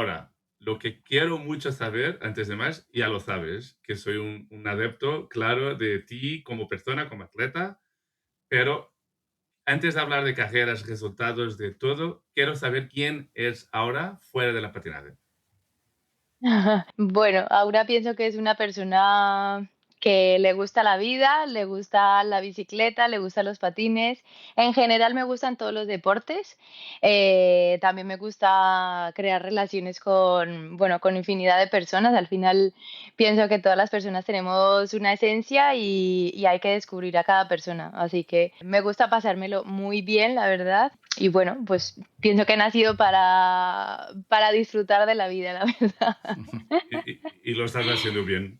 ahora, lo que quiero mucho saber, antes de más, ya lo sabes, que soy un adepto claro de ti como persona, como atleta, pero antes de hablar de carreras, resultados, de todo, quiero saber quién es ahora fuera de la patinaje. Bueno, ahora pienso que es una persona que le gusta la vida, le gusta la bicicleta, le gustan los patines. En general me gustan todos los deportes. También me gusta crear relaciones con, bueno, con infinidad de personas. Al final pienso que todas las personas tenemos una esencia y hay que descubrir a cada persona. Así que me gusta pasármelo muy bien, la verdad. Y bueno, pues pienso que he nacido para disfrutar de la vida, la verdad. Y lo estás haciendo bien.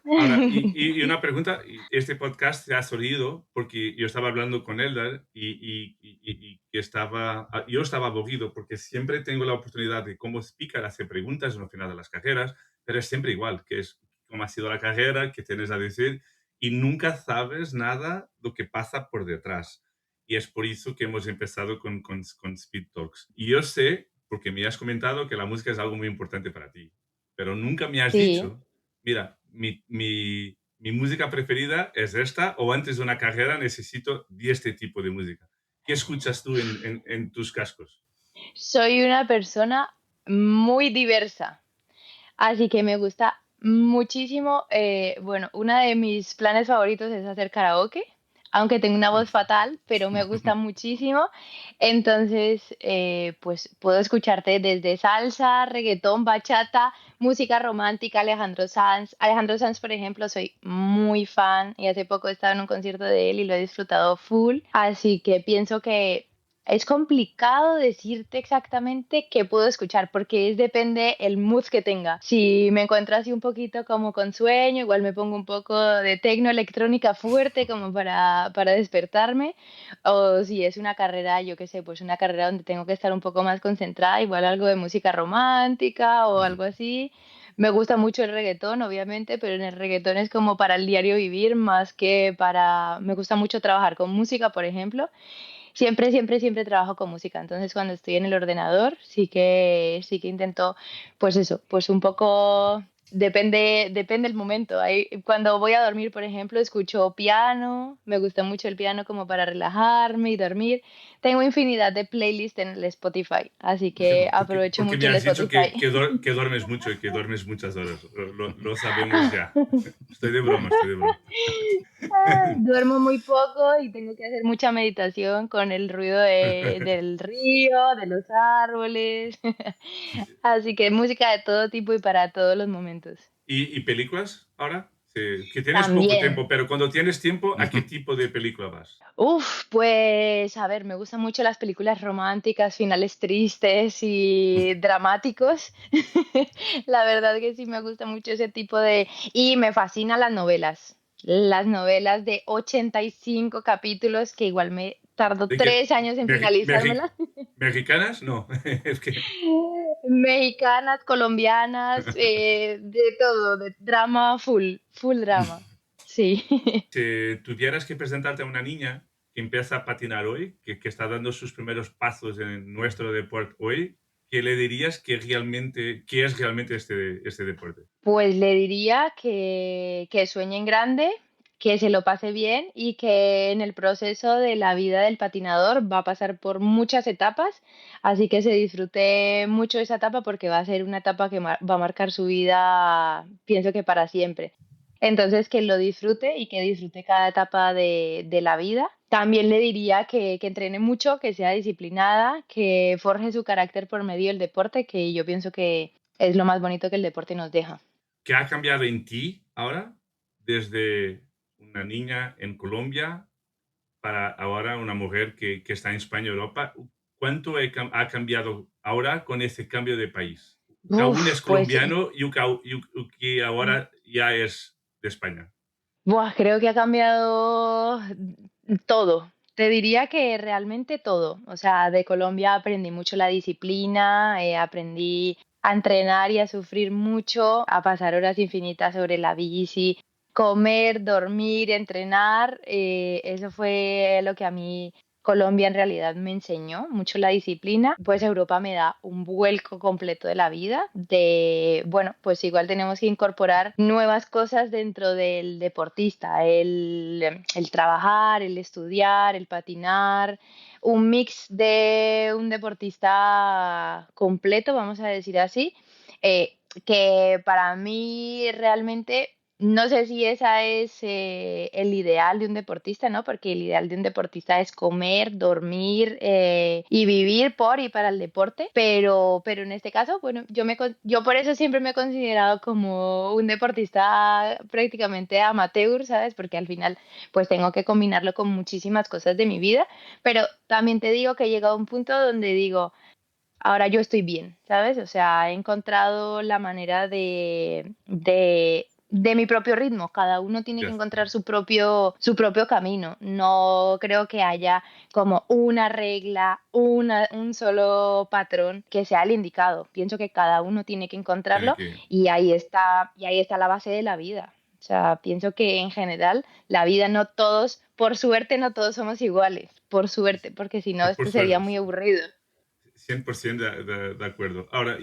Ahora, y una pregunta, este podcast se ha salido porque yo estaba hablando con Eldar y que yo estaba aburrido porque siempre tengo la oportunidad de como speaker hacer preguntas al final de las carreras, pero es siempre igual, que es cómo ha sido la carrera, qué tienes a decir y nunca sabes nada lo que pasa por detrás. Y es por eso que hemos empezado con Speed Talks. Y yo sé, porque me has comentado que la música es algo muy importante para ti, pero nunca me has Sí. dicho, mira, mi música preferida es esta, o antes de una carrera necesito de este tipo de música. ¿Qué escuchas tú en tus cascos? Soy una persona muy diversa, así que me gusta muchísimo. Bueno, uno de mis planes favoritos es hacer karaoke, aunque tengo una voz fatal, pero me gusta muchísimo. Entonces, pues puedo escucharte desde salsa, reggaetón, bachata, música romántica, Alejandro Sanz. Alejandro Sanz, por ejemplo, soy muy fan y hace poco he estado en un concierto de él y lo he disfrutado full. Así que pienso que es complicado decirte exactamente qué puedo escuchar porque depende el mood que tenga. Si me encuentro así un poquito como con sueño, igual me pongo un poco de tecno electrónica fuerte como para despertarme. O si es una carrera, yo qué sé, pues una carrera donde tengo que estar un poco más concentrada, igual algo de música romántica o algo así. Me gusta mucho el reggaetón, obviamente, pero en el reggaetón es como para el diario vivir más que para... Me gusta mucho trabajar con música, por ejemplo. Siempre, siempre, siempre trabajo con música. Entonces, cuando estoy en el ordenador, sí que intento, pues eso, pues un poco depende el momento. Cuando voy a dormir, por ejemplo, escucho piano. Me gusta mucho el piano como para relajarme y dormir. Tengo infinidad de playlists en el Spotify, así que aprovecho Porque me mucho el has dicho Spotify. que duermes mucho y que duermes muchas horas. Lo sabemos ya. Estoy de broma, estoy de broma. Duermo muy poco y tengo que hacer mucha meditación con el ruido del río, de los árboles. Así que música de todo tipo y para todos los momentos. ¿Y películas ahora? Sí, que tienes poco tiempo, También. pero cuando tienes tiempo, ¿a qué tipo de película vas? Uf, pues a ver, me gustan mucho las películas románticas, finales tristes y dramáticos. La verdad que sí me gusta mucho ese tipo de... Y me fascinan las novelas. Las novelas de 85 capítulos que igual me tardó ¿De qué? 3 años en Mexi- Mexi- finalizármela. ¿Mexicanas? No, es que Mexicanas, colombianas, de todo, de drama full, full drama. Sí. si tuvieras que presentarte a una niña que empieza a patinar hoy, que está dando sus primeros pasos en nuestro deporte hoy, ¿qué le dirías qué es realmente este deporte? Pues le diría que sueñe en grande, que se lo pase bien y que en el proceso de la vida del patinador va a pasar por muchas etapas, así que se disfrute mucho esa etapa porque va a ser una etapa que va a marcar su vida, pienso que para siempre. Entonces, que lo disfrute y que disfrute cada etapa de la vida. También le diría que entrene mucho, que sea disciplinada, que forje su carácter por medio del deporte, que yo pienso que es lo más bonito que el deporte nos deja. ¿Qué ha cambiado en ti ahora, desde una niña en Colombia para ahora una mujer que está en España, Europa? ¿Cuánto ha cambiado ahora con ese cambio de país? Que aún es Uf, pues colombiano y que ahora ya es de España. creo que ha cambiado todo. Te diría que realmente todo. O sea, de Colombia aprendí mucho la disciplina, aprendí a entrenar y a sufrir mucho, a pasar horas infinitas sobre la bici, comer, dormir, entrenar. Eso fue lo que a mí Colombia en realidad me enseñó mucho la disciplina, pues Europa me da un vuelco completo de la vida, bueno, pues igual tenemos que incorporar nuevas cosas dentro del deportista, el trabajar, el estudiar, el patinar, un mix de un deportista completo, vamos a decir así, que para mí realmente no sé si esa es el ideal de un deportista, ¿no? Porque el ideal de un deportista es comer, dormir y vivir por y para el deporte, pero en este caso, bueno, yo por eso siempre me he considerado como un deportista prácticamente amateur, ¿sabes? Porque al final pues tengo que combinarlo con muchísimas cosas de mi vida, pero también te digo que he llegado a un punto donde digo, ahora yo estoy bien, ¿sabes? O sea, he encontrado la manera de mi propio ritmo. Cada uno tiene que Ya. encontrar su propio camino. No creo que haya como una regla, un solo patrón que sea el indicado. Pienso que cada uno tiene que Tiene encontrarlo que... y ahí está la base de la vida. O sea, pienso que en general la vida no todos, por suerte no todos somos iguales, por suerte, porque si no Por esto sería suerte, muy aburrido. 100% de acuerdo. Ahora,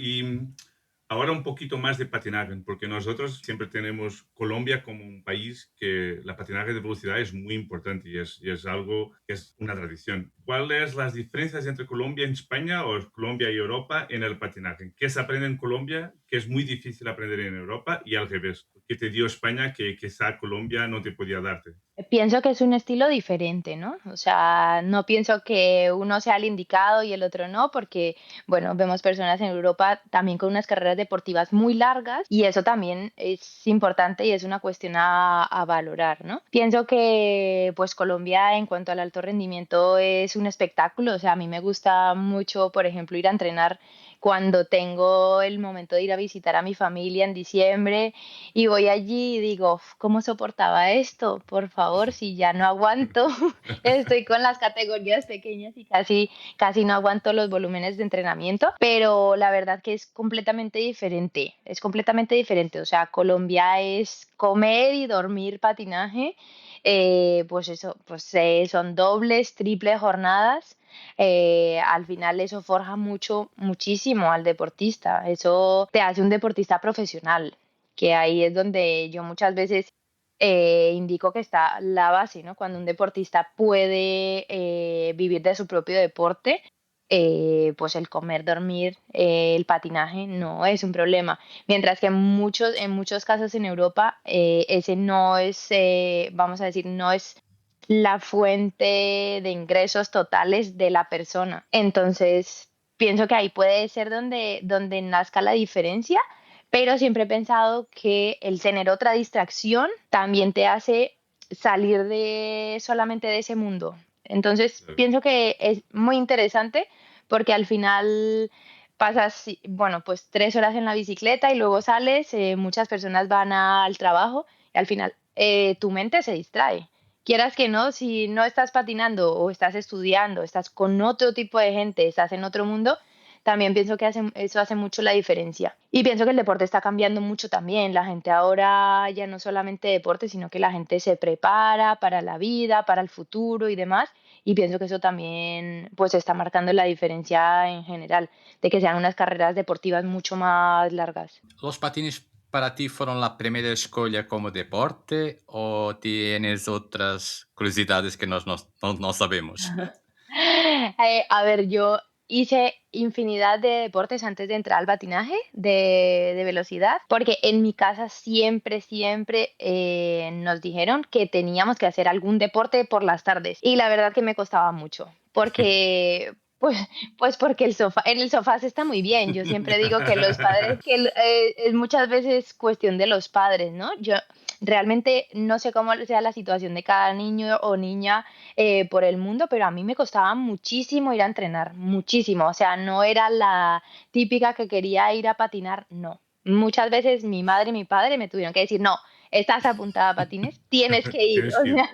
ahora un poquito más de patinaje, porque nosotros siempre tenemos Colombia como un país que la patinaje de velocidad es muy importante y es algo que es una tradición. ¿Cuáles las diferencias entre Colombia y España o Colombia y Europa en el patinaje? ¿Qué se aprende en Colombia que es muy difícil aprender en Europa y al revés? ¿Qué te dio España que quizá Colombia no te podía darte? Pienso que es un estilo diferente, ¿no? O sea, no pienso que uno sea el indicado y el otro no, porque, bueno, vemos personas en Europa también con unas carreras deportivas muy largas y eso también es importante y es una cuestión a valorar, ¿no? Pienso que, pues, Colombia en cuanto al alto rendimiento es un espectáculo, o sea, a mí me gusta mucho, por ejemplo, ir a entrenar cuando tengo el momento de ir a visitar a mi familia en diciembre y voy allí y digo, "Uf, ¿cómo soportaba esto? Por favor, si ya no aguanto, estoy con las categorías pequeñas y casi no aguanto los volúmenes de entrenamiento, pero la verdad que es completamente diferente. O sea, Colombia es comer y dormir patinaje, pues eso, pues son dobles, triples jornadas. Al final eso forja muchísimo al deportista, eso te hace un deportista profesional, que ahí es donde yo muchas veces indico que está la base, ¿no? Cuando un deportista puede vivir de su propio deporte, pues el comer, dormir, el patinaje no es un problema. Mientras que en muchos casos en Europa ese no es, vamos a decir, no es la fuente de ingresos totales de la persona. Entonces, pienso que ahí puede ser donde nazca la diferencia, pero siempre he pensado que el tener otra distracción también te hace salir de solamente de ese mundo. Entonces, pienso que es muy interesante porque al final pasas, bueno, pues 3 horas en la bicicleta y luego sales, muchas personas van al trabajo y al final tu mente se distrae. Quieras que no, si no estás patinando o estás estudiando, estás con otro tipo de gente, estás en otro mundo, también pienso que eso hace mucho la diferencia. Y pienso que el deporte está cambiando mucho también. La gente ahora ya no solamente deporte, sino que la gente se prepara para la vida, para el futuro y demás. Y pienso que eso también pues está marcando la diferencia en general, de que sean unas carreras deportivas mucho más largas. ¿Los patines para ti fueron la primera escolha como deporte o tienes otras curiosidades que no sabemos? A ver, yo hice infinidad de deportes antes de entrar al patinaje de velocidad, porque en mi casa siempre nos dijeron que teníamos que hacer algún deporte por las tardes y la verdad que me costaba mucho, porque pues, pues porque en el sofá se está muy bien. Yo siempre digo que los padres, es muchas veces cuestión de los padres, ¿no? Yo realmente no sé cómo sea la situación de cada niño o niña por el mundo, pero a mí me costaba muchísimo ir a entrenar, muchísimo. O sea, no era la típica que quería ir a patinar, no. Muchas veces mi madre y mi padre me tuvieron que decir, no, estás apuntada a patines, tienes que ir. Tienes O que ir. sea,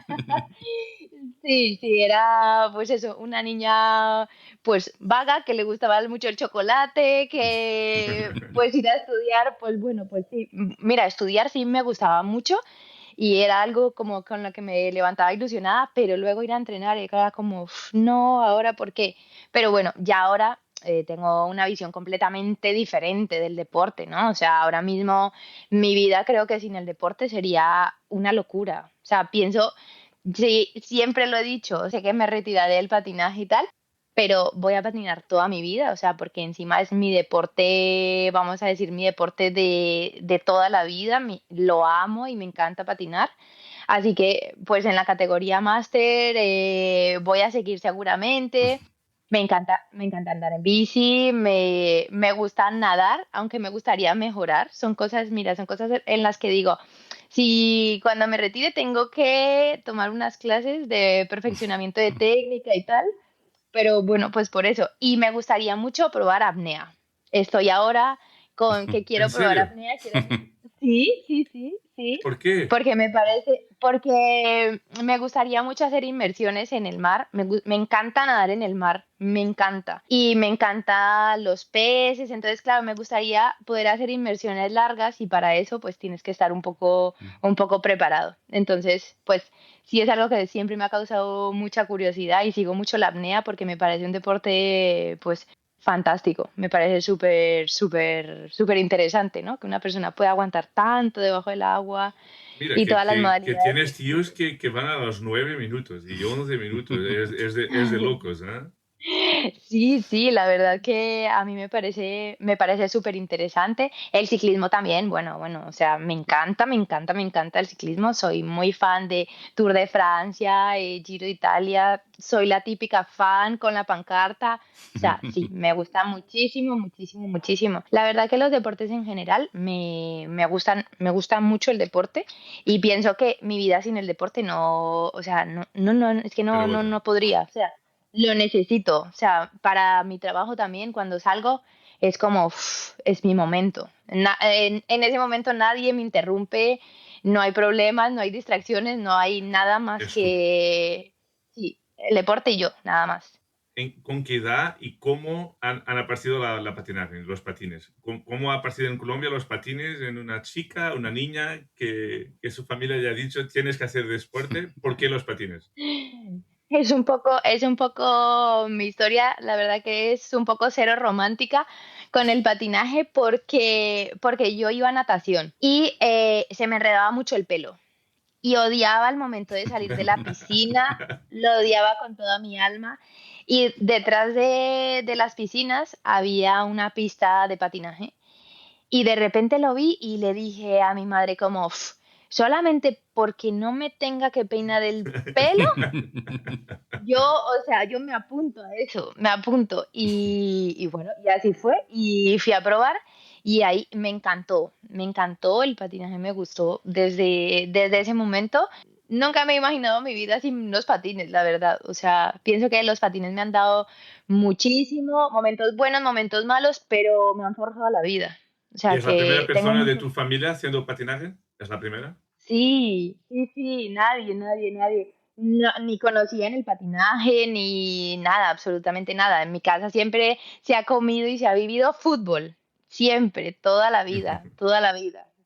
sí, era pues eso, una niña pues vaga que le gustaba mucho el chocolate, que pues ir a estudiar, pues bueno, pues sí, mira, estudiar sí me gustaba mucho y era algo como con lo que me levantaba ilusionada, pero luego ir a entrenar era como, "Uf, no, ahora ¿por qué?". Pero bueno, ya ahora tengo una visión completamente diferente del deporte, ¿no? O sea, ahora mismo mi vida creo que sin el deporte sería una locura. O sea, pienso, sí, siempre lo he dicho, sé que me retiraré del patinaje y tal, pero voy a patinar toda mi vida, o sea, porque encima es mi deporte, vamos a decir, mi deporte de toda la vida, lo amo y me encanta patinar. Así que, pues en la categoría máster voy a seguir seguramente. Me encanta andar en bici, me gusta nadar, aunque me gustaría mejorar. Son cosas, mira, son cosas en las que digo, si cuando me retire tengo que tomar unas clases de perfeccionamiento de técnica y tal, pero bueno, pues por eso. Y me gustaría mucho probar apnea. Estoy ahora con que ¿En quiero probar serio? apnea, quiero. Sí, sí, sí, sí. ¿Por qué? Porque me gustaría mucho hacer inmersiones en el mar. Me encanta nadar en el mar, me encanta. Y me encantan los peces, entonces, claro, me gustaría poder hacer inmersiones largas y para eso, pues tienes que estar un poco preparado. Entonces, pues sí es algo que siempre me ha causado mucha curiosidad y sigo mucho la apnea porque me parece un deporte, pues, fantástico. Me parece súper, súper, súper interesante, ¿no? Que una persona pueda aguantar tanto debajo del agua Mira, y todas las que modalidades que tienes tíos tiene. que van a los 9 minutos y 11 minutos. Es de locos, ¿eh? Sí, sí, la verdad que a mí me parece súper interesante. El ciclismo también, bueno, bueno, o sea, me encanta, me encanta, me encanta el ciclismo. Soy muy fan de Tour de Francia, Giro de Italia. Soy la típica fan con la pancarta. O sea, sí, me gusta muchísimo, muchísimo, muchísimo. La verdad que los deportes en general me gustan mucho el deporte y pienso que mi vida sin el deporte no, o sea, es que Pero no otra. podría. O sea, lo necesito, o sea, para mi trabajo también, cuando salgo, es como, es mi momento. En ese momento nadie me interrumpe, no hay problemas, no hay distracciones, no hay nada más Es tú. que, sí, el deporte y yo, nada más. ¿Con qué edad y cómo han aparecido la patinaje, los patines? ¿Cómo ha aparecido en Colombia los patines en una chica, una niña que su familia le ha dicho tienes que hacer deporte? ¿Por qué los patines? Es un poco mi historia, la verdad que es un poco cero romántica con el patinaje porque yo iba a natación y se me enredaba mucho el pelo. Y odiaba el momento de salir de la piscina, lo odiaba con toda mi alma. Y detrás de las piscinas había una pista de patinaje. Y de repente lo vi y le dije a mi madre como, solamente porque no me tenga que peinar el pelo, yo, o sea, yo me apunto a eso, me apunto. Y bueno, y así fue. Y fui a probar y ahí me encantó el patinaje, me gustó desde ese momento. Nunca me he imaginado mi vida sin los patines, la verdad. O sea, pienso que los patines me han dado muchísimo, momentos buenos, momentos malos, pero me han forjado la vida. O ¿Y sea, es la primera que tengo persona de mucho. tu familia haciendo patinaje? ¿Es la primera? Sí, sí, sí, nadie, nadie, nadie. Ni conocían el patinaje, ni nada, absolutamente nada. En mi casa siempre se ha comido y se ha vivido fútbol. Siempre, toda la vida,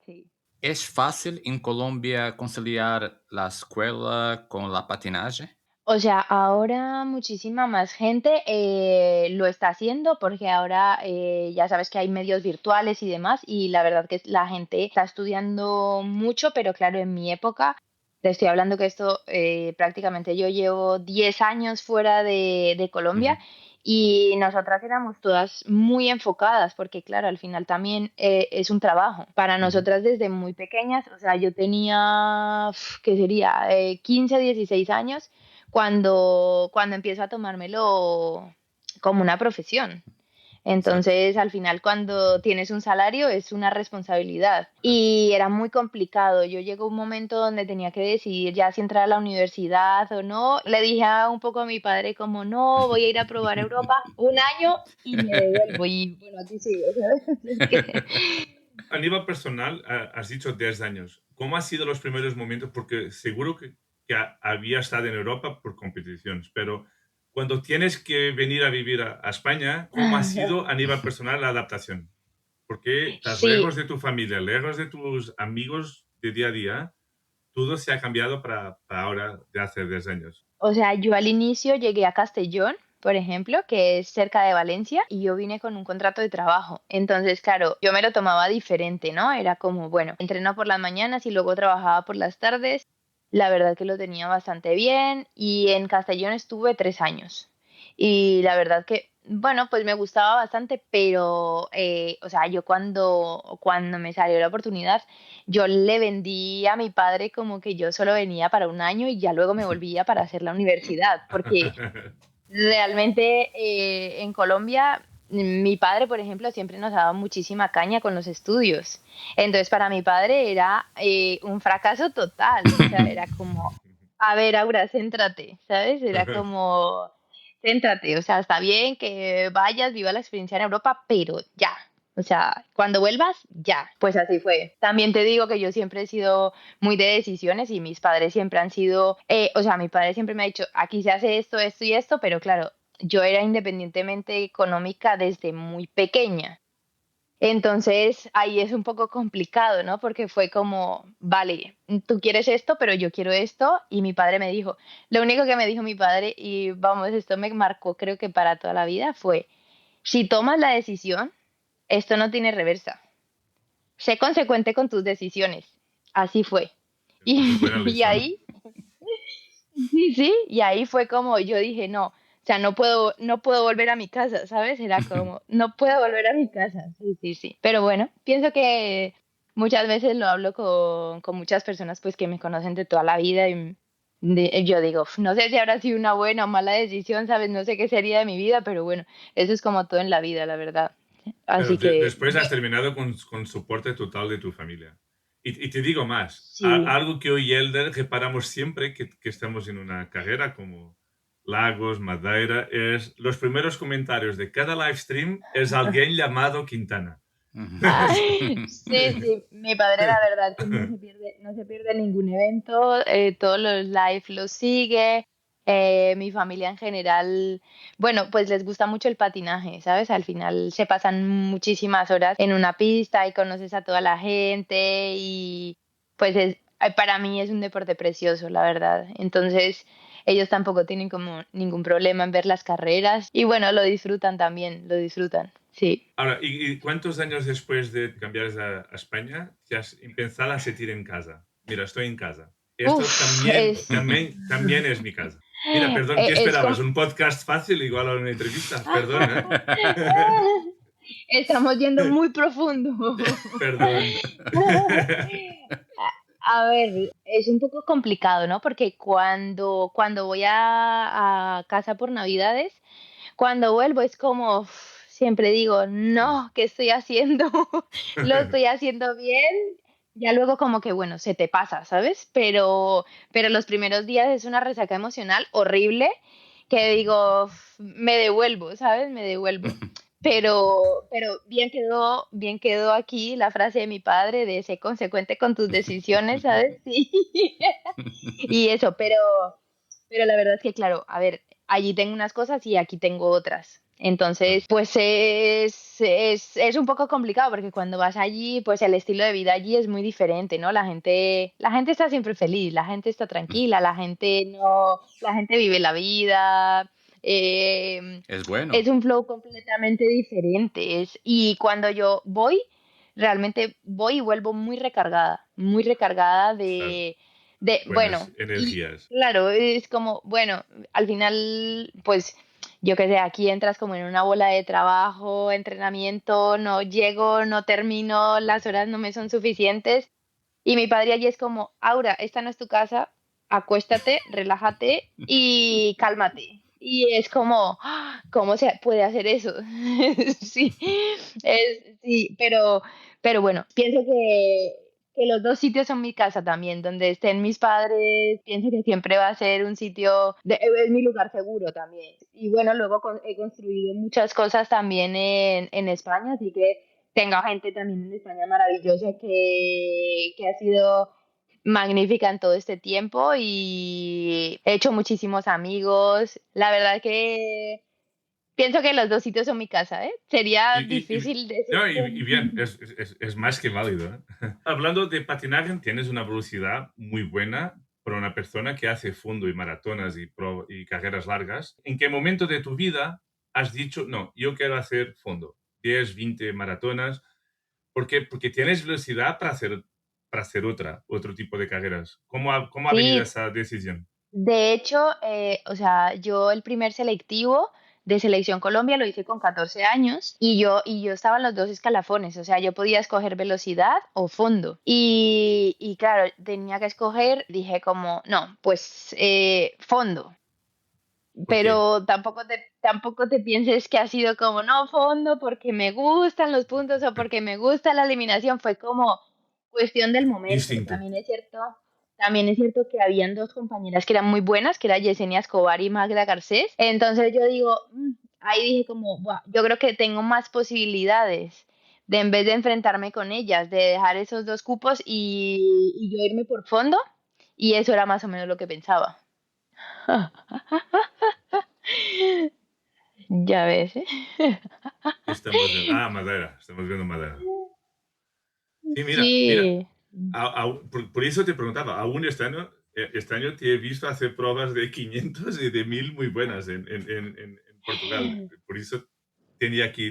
sí. ¿Es fácil en Colombia conciliar la escuela con la patinaje? O sea, ahora muchísima más gente lo está haciendo porque ahora ya sabes que hay medios virtuales y demás y la verdad que la gente está estudiando mucho, pero claro, en mi época, te estoy hablando que esto prácticamente yo llevo 10 años fuera de Colombia Ujú. y nosotras éramos todas muy enfocadas porque claro, al final también es un trabajo. Para Ujú. nosotras desde muy pequeñas, o sea, yo tenía, ¿qué sería? 15, 16 años cuando empiezo a tomármelo como una profesión. Exacto, Entonces, al final, cuando tienes un salario, es una responsabilidad. correcto. Y era muy complicado. Yo llegó un momento donde tenía que decidir ya si entrar a la universidad o no. Le dije un poco a mi padre como, no, voy a ir a probar Europa un año y me devuelvo. Y bueno, aquí sigo, ¿sabes? Es que. A nivel personal, has dicho 10 años. ¿Cómo han sido los primeros momentos? Porque seguro que había estado en Europa por competiciones, pero cuando tienes que venir a vivir a España, ¿cómo ha sido a nivel personal la adaptación? Porque estás lejos Sí, de tu familia, lejos de tus amigos de día a día. todo se ha cambiado para ahora, de hace 10 años. O sea, yo al inicio llegué a Castellón, por ejemplo, que es cerca de Valencia, y yo vine con un contrato de trabajo. Entonces, claro, yo me lo tomaba diferente, ¿no? Era como, bueno, entreno por las mañanas y luego trabajaba por las tardes. La verdad que lo tenía bastante bien y en Castellón estuve 3 años. Y la verdad que, bueno, pues me gustaba bastante, pero, o sea, yo cuando me salió la oportunidad, yo le vendí a mi padre como que yo solo venía para un año y ya luego me volvía para hacer la universidad, porque realmente en Colombia mi padre, por ejemplo, siempre nos daba muchísima caña con los estudios. Entonces, para mi padre era un fracaso total. O sea, era como, a ver, Aura, céntrate, ¿sabes? Era como, céntrate. O sea, está bien que vayas, viva la experiencia en Europa, pero ya. O sea, cuando vuelvas, ya. Pues así fue. También te digo que yo siempre he sido muy de decisiones y mis padres siempre han sido, o sea, mi padre siempre me ha dicho, aquí se hace esto, esto y esto, pero claro, yo era independientemente económica desde muy pequeña. Entonces ahí es un poco complicado, ¿no? Porque fue como, vale, tú quieres esto, pero yo quiero esto. Y mi padre me dijo, lo único que me dijo mi padre, y vamos, esto me marcó creo que para toda la vida, fue, si tomas la decisión, esto no tiene reversa. Sé consecuente con tus decisiones. Así fue. Muy buena Y lección. ahí, sí, sí, y ahí fue como yo dije, no, o sea, no puedo volver a mi casa, ¿sabes? Era como, no puedo volver a mi casa. Sí, sí, sí. Pero bueno, pienso que muchas veces lo hablo con muchas personas pues que me conocen de toda la vida y yo digo, no sé si habrá sido una buena o mala decisión, ¿sabes? No sé qué sería de mi vida, pero bueno, eso es como todo en la vida, la verdad. Pero Así que, después has terminado con soporte total de tu familia. Y te digo más, sí. algo que hoy Elder reparamos siempre que estamos en una carrera como Lagos, Madeira, es los primeros comentarios de cada live stream es alguien llamado Quintana. Ah, sí, sí, mi padre la verdad que no se pierde ningún evento, todos los live los sigue, mi familia en general, bueno, pues les gusta mucho el patinaje, ¿sabes? Al final se pasan muchísimas horas en una pista y conoces a toda la gente y pues para mí es un deporte precioso, la verdad. Entonces ellos tampoco tienen como ningún problema en ver las carreras y bueno, lo disfrutan también, lo disfrutan, sí. Ahora, ¿y cuántos años después de cambiar a España te has empezado a sentir en casa? Mira, estoy en casa. Esto Uf, también es mi casa. Mira, perdón, ¿qué es esperabas? como... ¿Un podcast fácil igual a una entrevista? Perdón, ¿eh? Estamos yendo muy profundo. Perdón. A ver, es un poco complicado, ¿no? Porque cuando voy a casa por Navidades, cuando vuelvo es como, siempre digo, no, ¿qué estoy haciendo? Lo estoy haciendo bien. Ya luego como que, bueno, se te pasa, ¿sabes? Pero los primeros días es una resaca emocional horrible que digo, me devuelvo, ¿sabes? Me devuelvo. Pero bien quedó aquí la frase de mi padre de ser consecuente con tus decisiones, ¿sabes? Sí. Y eso, pero la verdad es que, claro, a ver, allí tengo unas cosas y aquí tengo otras. Entonces, pues es un poco complicado porque cuando vas allí, pues el estilo de vida allí es muy diferente, ¿no? La gente está siempre feliz, la gente está tranquila, la gente no, la gente vive la vida. eh, Es es bueno. un flow completamente diferente. Y cuando yo voy, realmente voy y vuelvo muy recargada Claro, bueno, buenas y energías. claro, es como, bueno, al final, pues, yo qué sé, aquí entras como en una bola de trabajo, entrenamiento, no llego, no termino, las horas no me son suficientes. Y mi padre allí es como, Aura, esta no es tu casa, acuéstate, relájate y cálmate. Y es como, ¡ah! ¿Cómo se puede hacer eso? Sí, sí, pero bueno, pienso que los dos sitios son mi casa también, donde estén mis padres, pienso que siempre va a ser un sitio, es mi lugar seguro también. Y bueno, luego he construido muchas cosas también en España, así que tengo gente también en España maravillosa que ha sido magnífica en todo este tiempo y he hecho muchísimos amigos. La verdad que pienso que los dos sitios son mi casa, ¿eh? Sería Y, y- y- difícil decir no, que... y bien, es más que válido, ¿eh? Hablando de patinaje, tienes una velocidad muy buena para una persona que hace fondo y maratonas y carreras largas. ¿En qué momento de tu vida has dicho, no, yo quiero hacer fondo? 10, 20 maratonas. ¿Por qué? Porque tienes velocidad para hacer otro tipo de carreras. ¿Cómo ha venido Sí, esa decisión? de hecho, o sea, yo el primer selectivo de Selección Colombia lo hice con 14 años y yo estaba en los dos escalafones, o sea, yo podía escoger velocidad o fondo. Y claro, tenía que escoger, dije como, no, pues fondo. ¿Por qué? Pero tampoco te pienses que ha sido como, no, fondo, porque me gustan los puntos o porque me gusta la eliminación. Fue como cuestión del momento. Instinto. También es cierto que habían dos compañeras que eran muy buenas, que era Yesenia Escobar y Magda Garcés. Entonces yo digo, ahí dije como, "Buah, yo creo que tengo más posibilidades de en vez de enfrentarme con ellas, de dejar esos dos cupos y yo irme por fondo. Y eso era más o menos lo que pensaba. Ya ves, ¿eh? ¿Qué estamos viendo? Ah, madera. Estamos viendo madera. Sí, mira, Sí. por eso te preguntaba, aún este año te he visto hacer pruebas de 500 y de 1000 muy buenas en Portugal. Por eso tenía que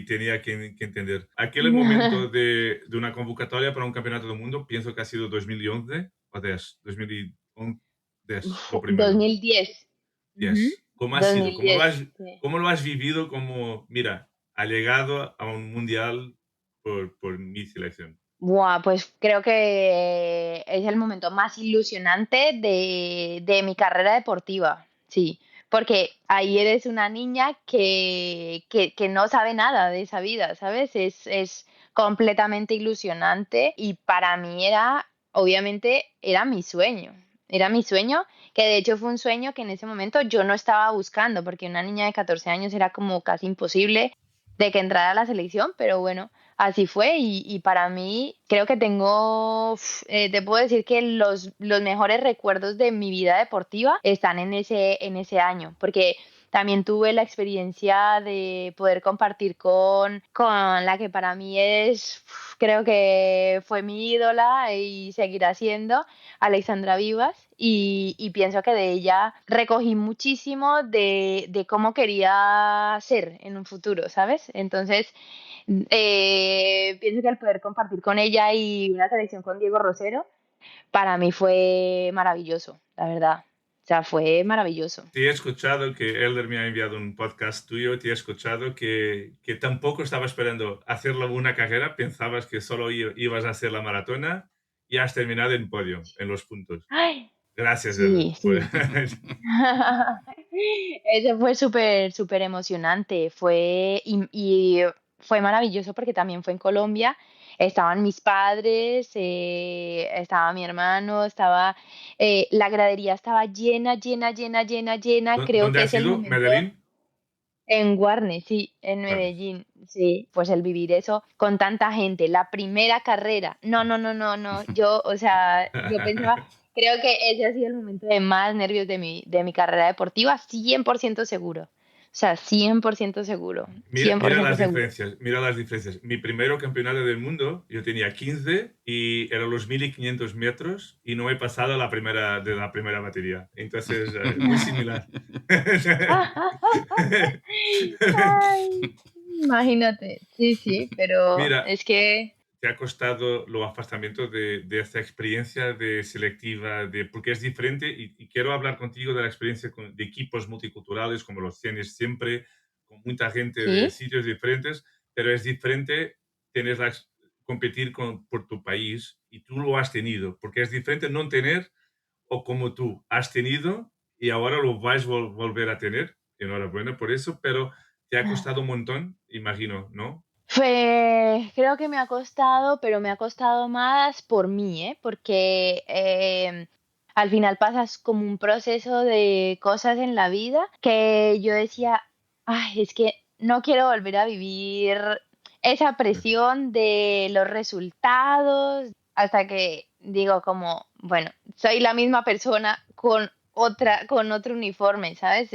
entender. Aquel momento de una convocatoria para un campeonato del mundo, pienso que ha sido 2011 o 10, 2010, lo primero, 2010. Ujú. 10. ¿Cómo ha sido? 2010, sí. ¿Cómo lo has vivido como, mira, ha llegado a un mundial por mi selección? Buah, pues creo que es el momento más ilusionante de mi carrera deportiva, sí, porque ahí eres una niña que no sabe nada de esa vida, ¿sabes? Es completamente ilusionante y para mí obviamente, era mi sueño, que de hecho fue un sueño que en ese momento yo no estaba buscando, porque una niña de 14 años era como casi imposible de que entrara a la selección, pero bueno. Así fue y para mí creo que te puedo decir que los mejores recuerdos de mi vida deportiva están en ese año, porque también tuve la experiencia de poder compartir con la que para mí creo que fue mi ídola y seguirá siendo Alexandra Vivas y pienso que de ella recogí muchísimo de cómo quería ser en un futuro, ¿sabes? Entonces... pienso que el poder compartir con ella y una selección con Diego Rosero, para mí fue maravilloso, la verdad. O sea, fue maravilloso. Te he escuchado que Elder me ha enviado un podcast tuyo, te he escuchado que tampoco estaba esperando hacerlo una carrera, pensabas que solo ibas a hacer la maratona y has terminado en podio, en los puntos. Ay, Gracias, Elder. sí, sí. Eso fue súper, súper emocionante. Y fue maravilloso porque también fue en Colombia. Estaban mis padres, estaba mi hermano, la gradería estaba llena, llena, llena, llena, llena. Creo ¿Dónde que has es el ido? momento. ¿Medellín? En Guarne, sí, en Vale. Medellín, sí, pues el vivir eso con tanta gente, la primera carrera, no, no, no, no, no, o sea, yo pensaba, creo que ese ha sido el momento de más nervios de mi carrera deportiva, 100% seguro, o sea, 100% seguro, Mira, cien por mira ciento las seguro. diferencias, mira las diferencias. Mi primero campeonato del mundo, yo tenía 15 y eran los 1500 metros y no he pasado de la primera batería. Entonces, muy similar. Ay, imagínate, sí, sí, pero Mira, es que te ha costado los afastamientos de esta experiencia de selectiva, porque es diferente y quiero hablar contigo de la experiencia de equipos multiculturales como los tienes siempre, con mucha gente de sí. sitios diferentes, pero es diferente tener competir por tu país y tú lo has tenido, porque es diferente no tener o como tú has tenido y ahora lo vais a volver a tener. Enhorabuena por eso, pero te ha costado un montón, imagino, ¿no? Creo que me ha costado, pero me ha costado más por mí, ¿eh? Porque al final pasas como un proceso de cosas en la vida que yo decía, ay, es que no quiero volver a vivir esa presión de los resultados, hasta que digo como, bueno, soy la misma persona con con otro uniforme, ¿sabes?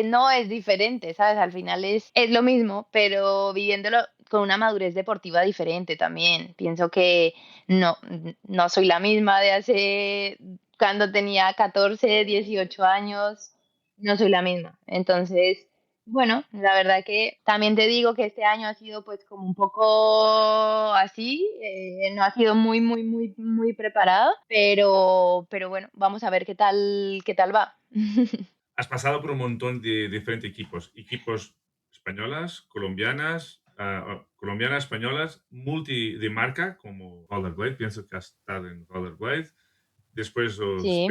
No es diferente, ¿sabes? Al final es lo mismo, pero viviéndolo con una madurez deportiva diferente también. Pienso que no soy la misma de hace cuando tenía 14, 18 años, no soy la misma. Entonces, bueno, la verdad que también te digo que este año ha sido pues como un poco así, no ha sido muy preparado, pero bueno, vamos a ver qué tal va. Has pasado por un montón de diferentes equipos. Equipos españolas, colombianas, españolas, multi de marca como Rollerblade. Pienso que has estado en Rollerblade. Después Sí,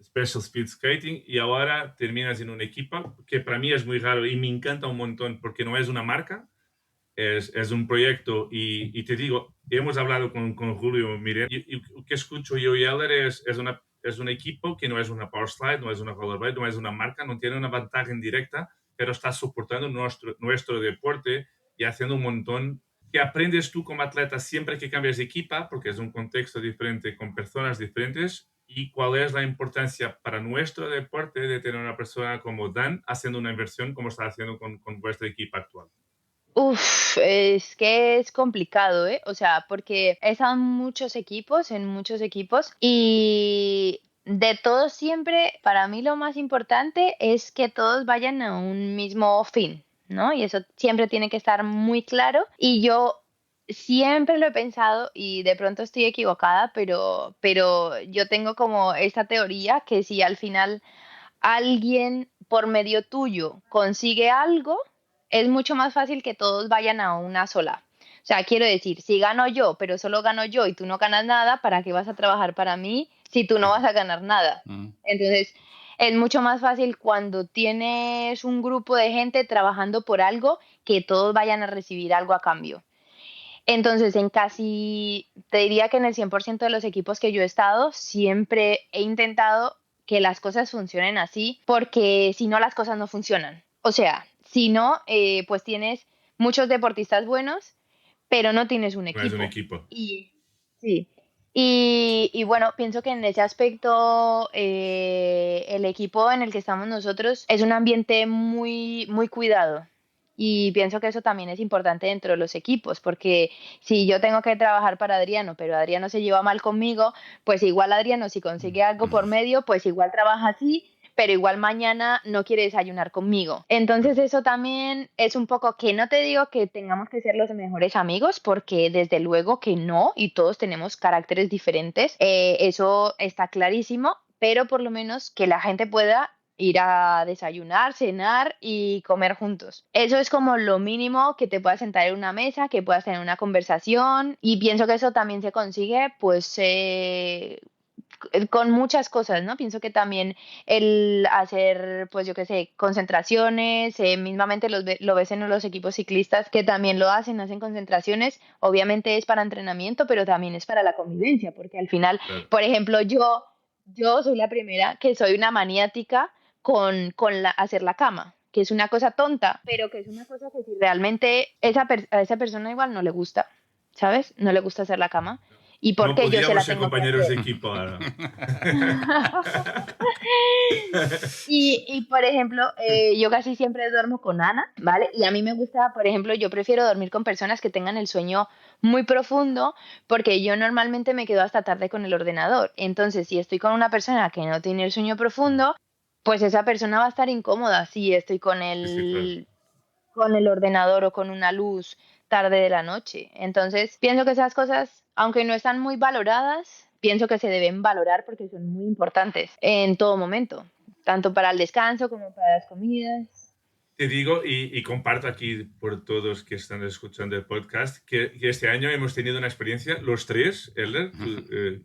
Special Speed Skating y ahora terminas en un equipo que para mí es muy raro y me encanta un montón porque no es una marca, es un proyecto y te digo, hemos hablado con Julio Miren y lo que escucho yo y Elder es un equipo que no es una Power Slide, no es una Rollerblade, no es una marca, no tiene una ventaja indirecta, pero está soportando nuestro deporte y haciendo un montón que aprendes tú como atleta siempre que cambias de equipa, porque es un contexto diferente con personas diferentes, y cuál es la importancia para nuestro deporte de tener una persona como Dan haciendo una inversión como está haciendo con vuestra equipa actual. uf, es que es complicado, ¿eh? O sea, porque he estado en muchos equipos, y de todos siempre, para mí lo más importante es que todos vayan a un mismo fin, ¿no? Y eso siempre tiene que estar muy claro. Y yo siempre lo he pensado, y de pronto estoy equivocada, pero yo tengo como esta teoría que si al final alguien por medio tuyo consigue algo, es mucho más fácil que todos vayan a una sola. O sea, quiero decir, si gano yo, pero solo gano yo y tú no ganas nada, ¿para qué vas a trabajar para mí si tú no vas a ganar nada? Mm. Entonces, es mucho más fácil cuando tienes un grupo de gente trabajando por algo, que todos vayan a recibir algo a cambio. Entonces, te diría que en el 100% de los equipos que yo he estado, siempre he intentado que las cosas funcionen así, porque si no, las cosas no funcionan. O sea, si no, pues tienes muchos deportistas buenos, pero no tienes un No es un equipo. equipo. Y sí. Y bueno, pienso que en ese aspecto, el equipo en el que estamos nosotros es un ambiente muy cuidado. Y pienso que eso también es importante dentro de los equipos, porque si yo tengo que trabajar para Adriano, pero Adriano se lleva mal conmigo, pues igual Adriano, si consigue algo por medio, pues igual trabaja así, pero igual mañana no quiere desayunar conmigo. Entonces eso también es un poco, que no te digo que tengamos que ser los mejores amigos, porque desde luego que no, y todos tenemos caracteres diferentes, eso está clarísimo, pero por lo menos que la gente pueda ir a desayunar, cenar y comer juntos. Eso es como lo mínimo, que te puedas sentar en una mesa, que puedas tener una conversación, y pienso que eso también se consigue pues con muchas cosas, ¿no? Pienso que también el hacer, pues yo qué sé, concentraciones, mismamente lo ves en los equipos ciclistas que también lo hacen concentraciones, obviamente es para entrenamiento, pero también es para la convivencia, porque al final, Claro. por ejemplo, yo soy la primera que soy una maniática con hacer la cama, que es una cosa tonta, pero que es una cosa que si realmente a esa persona igual no le gusta, ¿sabes? No le gusta hacer la cama. ¿Y por No qué yo se podríamos la ser tengo que compañeros de hacer? equipo ahora. Por ejemplo, yo casi siempre duermo con Ana, ¿vale? Y a mí me gusta, por ejemplo, yo prefiero dormir con personas que tengan el sueño muy profundo, porque yo normalmente me quedo hasta tarde con el ordenador. Entonces, si estoy con una persona que no tiene el sueño profundo, pues esa persona va a estar incómoda si estoy Sí, sí, claro. con el ordenador o con una luz tarde de la noche. Entonces, pienso que esas cosas, aunque no están muy valoradas, pienso que se deben valorar porque son muy importantes en todo momento, tanto para el descanso como para las comidas. Te digo y comparto aquí por todos que están escuchando el podcast que este año hemos tenido una experiencia, los tres, Elder,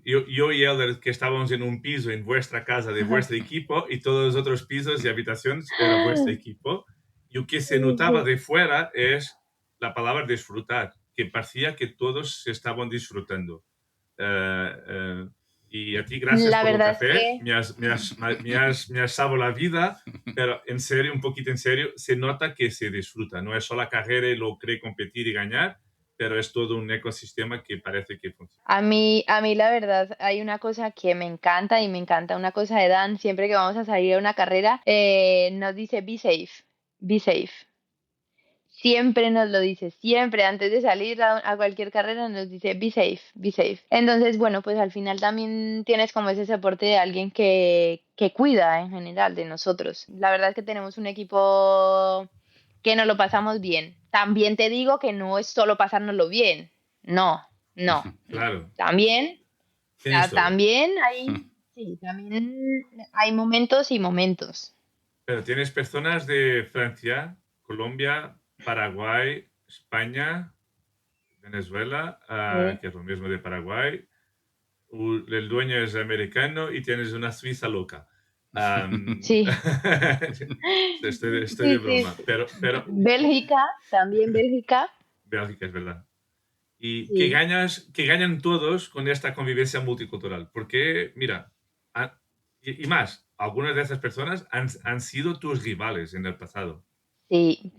yo y Elder, que estábamos en un piso en vuestra casa de vuestro equipo y todos los otros pisos y habitaciones era vuestro equipo. Y lo que se Sí, notaba sí. de fuera es la palabra disfrutar, que parecía que todos se estaban disfrutando. Eh, eh, y a ti, gracias La por el verdad es café, que me has salvado la vida, pero en serio, un poquito en serio, se nota que se disfruta, no es solo la carrera y lo cree competir y ganar, pero es todo un ecosistema que parece que funciona. A mí la verdad hay una cosa que me encanta y me encanta una cosa de Dan, siempre que vamos a salir a una carrera, nos dice be safe, be safe. Siempre nos lo dice, siempre antes de salir a cualquier carrera nos dice be safe, be safe. Entonces, bueno, pues al final también tienes como ese soporte de alguien que cuida en general de nosotros. La verdad es que tenemos un equipo que nos lo pasamos bien. También te digo que no es solo pasárnoslo bien. No, no, no. Claro, También, tienes todo. también hay, sí, también hay momentos y momentos. Pero tienes personas de Francia, Colombia, Paraguay, España, Venezuela, Sí. que es lo mismo de Paraguay. El dueño es americano y tienes una Suiza loca. Am, Sí, estoy de sí, sí, broma, sí. pero Bélgica, también Bélgica. Bélgica es verdad. ¿Y Sí, qué ganan todos con esta convivencia multicultural? Porque, mira, a- y más, algunas de esas personas han sido tus rivales en el pasado. sí.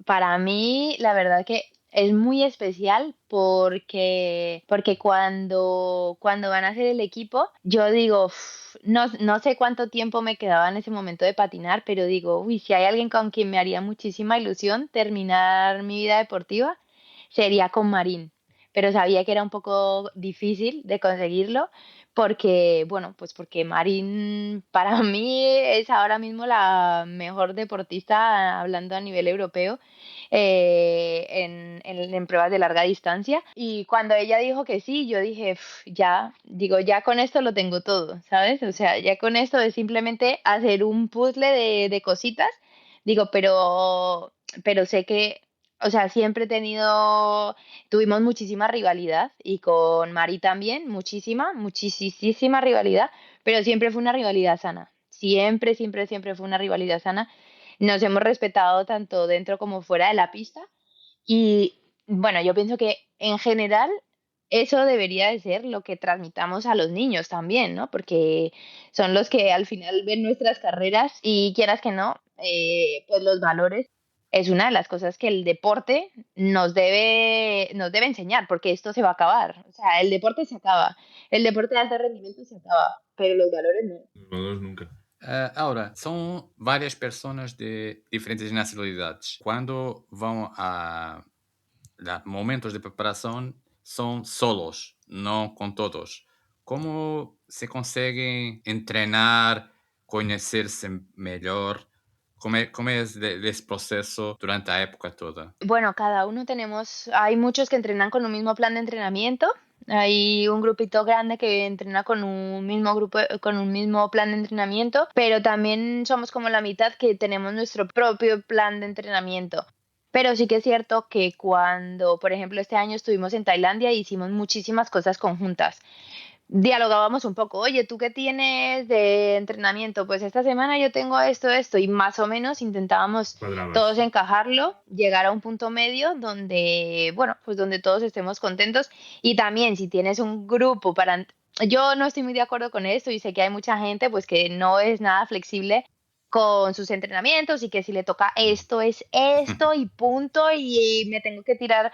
Para mí, la verdad que es muy especial porque cuando van a hacer el equipo, yo digo, "Uf, no sé cuánto tiempo me quedaba en ese momento de patinar, pero digo, uy, si hay alguien con quien me haría muchísima ilusión terminar mi vida deportiva, sería con Marín. Pero sabía que era un poco difícil de conseguirlo porque, bueno, pues porque Marín para mí es ahora mismo la mejor deportista, hablando a nivel europeo, en pruebas de larga distancia. Y cuando ella dijo que sí, yo dije, "Uf, ya, digo, ya con esto lo tengo todo, ¿sabes? O sea, ya con esto es simplemente hacer un puzzle de cositas. Digo, pero sé que, o sea, siempre he tenido, tuvimos muchísima rivalidad y con Mari también, muchísima rivalidad, pero siempre fue una rivalidad sana. Siempre, siempre, siempre fue una rivalidad sana. Nos hemos respetado tanto dentro como fuera de la pista y bueno, yo pienso que en general eso debería de ser lo que transmitamos a los niños también, ¿no? Porque son los que al final ven nuestras carreras y quieras que no, pues los valores es una de las cosas que el deporte nos debe enseñar, porque esto se va a acabar. O sea, el deporte se acaba, el deporte de alto rendimiento se acaba, pero los valores no. Los dos nunca. Ahora, são várias pessoas de diferentes nacionalidades. Quando vão a momentos de preparação, são solos, não com todos. Como se conseguem treinar, conhecer-se melhor? Como é esse processo durante a época toda? Bueno, cada uno tenemos, hay muchos que entrenan con un mismo plan de entrenamiento, hay un grupito grande que entrena con un mismo grupo, con un mismo plan de entrenamiento, pero también somos como la mitad que tenemos nuestro propio plan de entrenamiento. Pero sí que es cierto que cuando, por ejemplo, este año estuvimos en Tailandia, hicimos muchísimas cosas conjuntas. Dialogábamos un poco, oye, ¿tú qué tienes de entrenamiento? Pues esta semana yo tengo esto, y más o menos intentábamos todos Cuadrabas. encajarlo, llegar a un punto medio donde, bueno, pues donde todos estemos contentos. Y también si tienes un grupo para... Yo no estoy muy de acuerdo con esto y sé que hay mucha gente pues que no es nada flexible con sus entrenamientos y que si le toca esto es esto y punto y me tengo que tirar.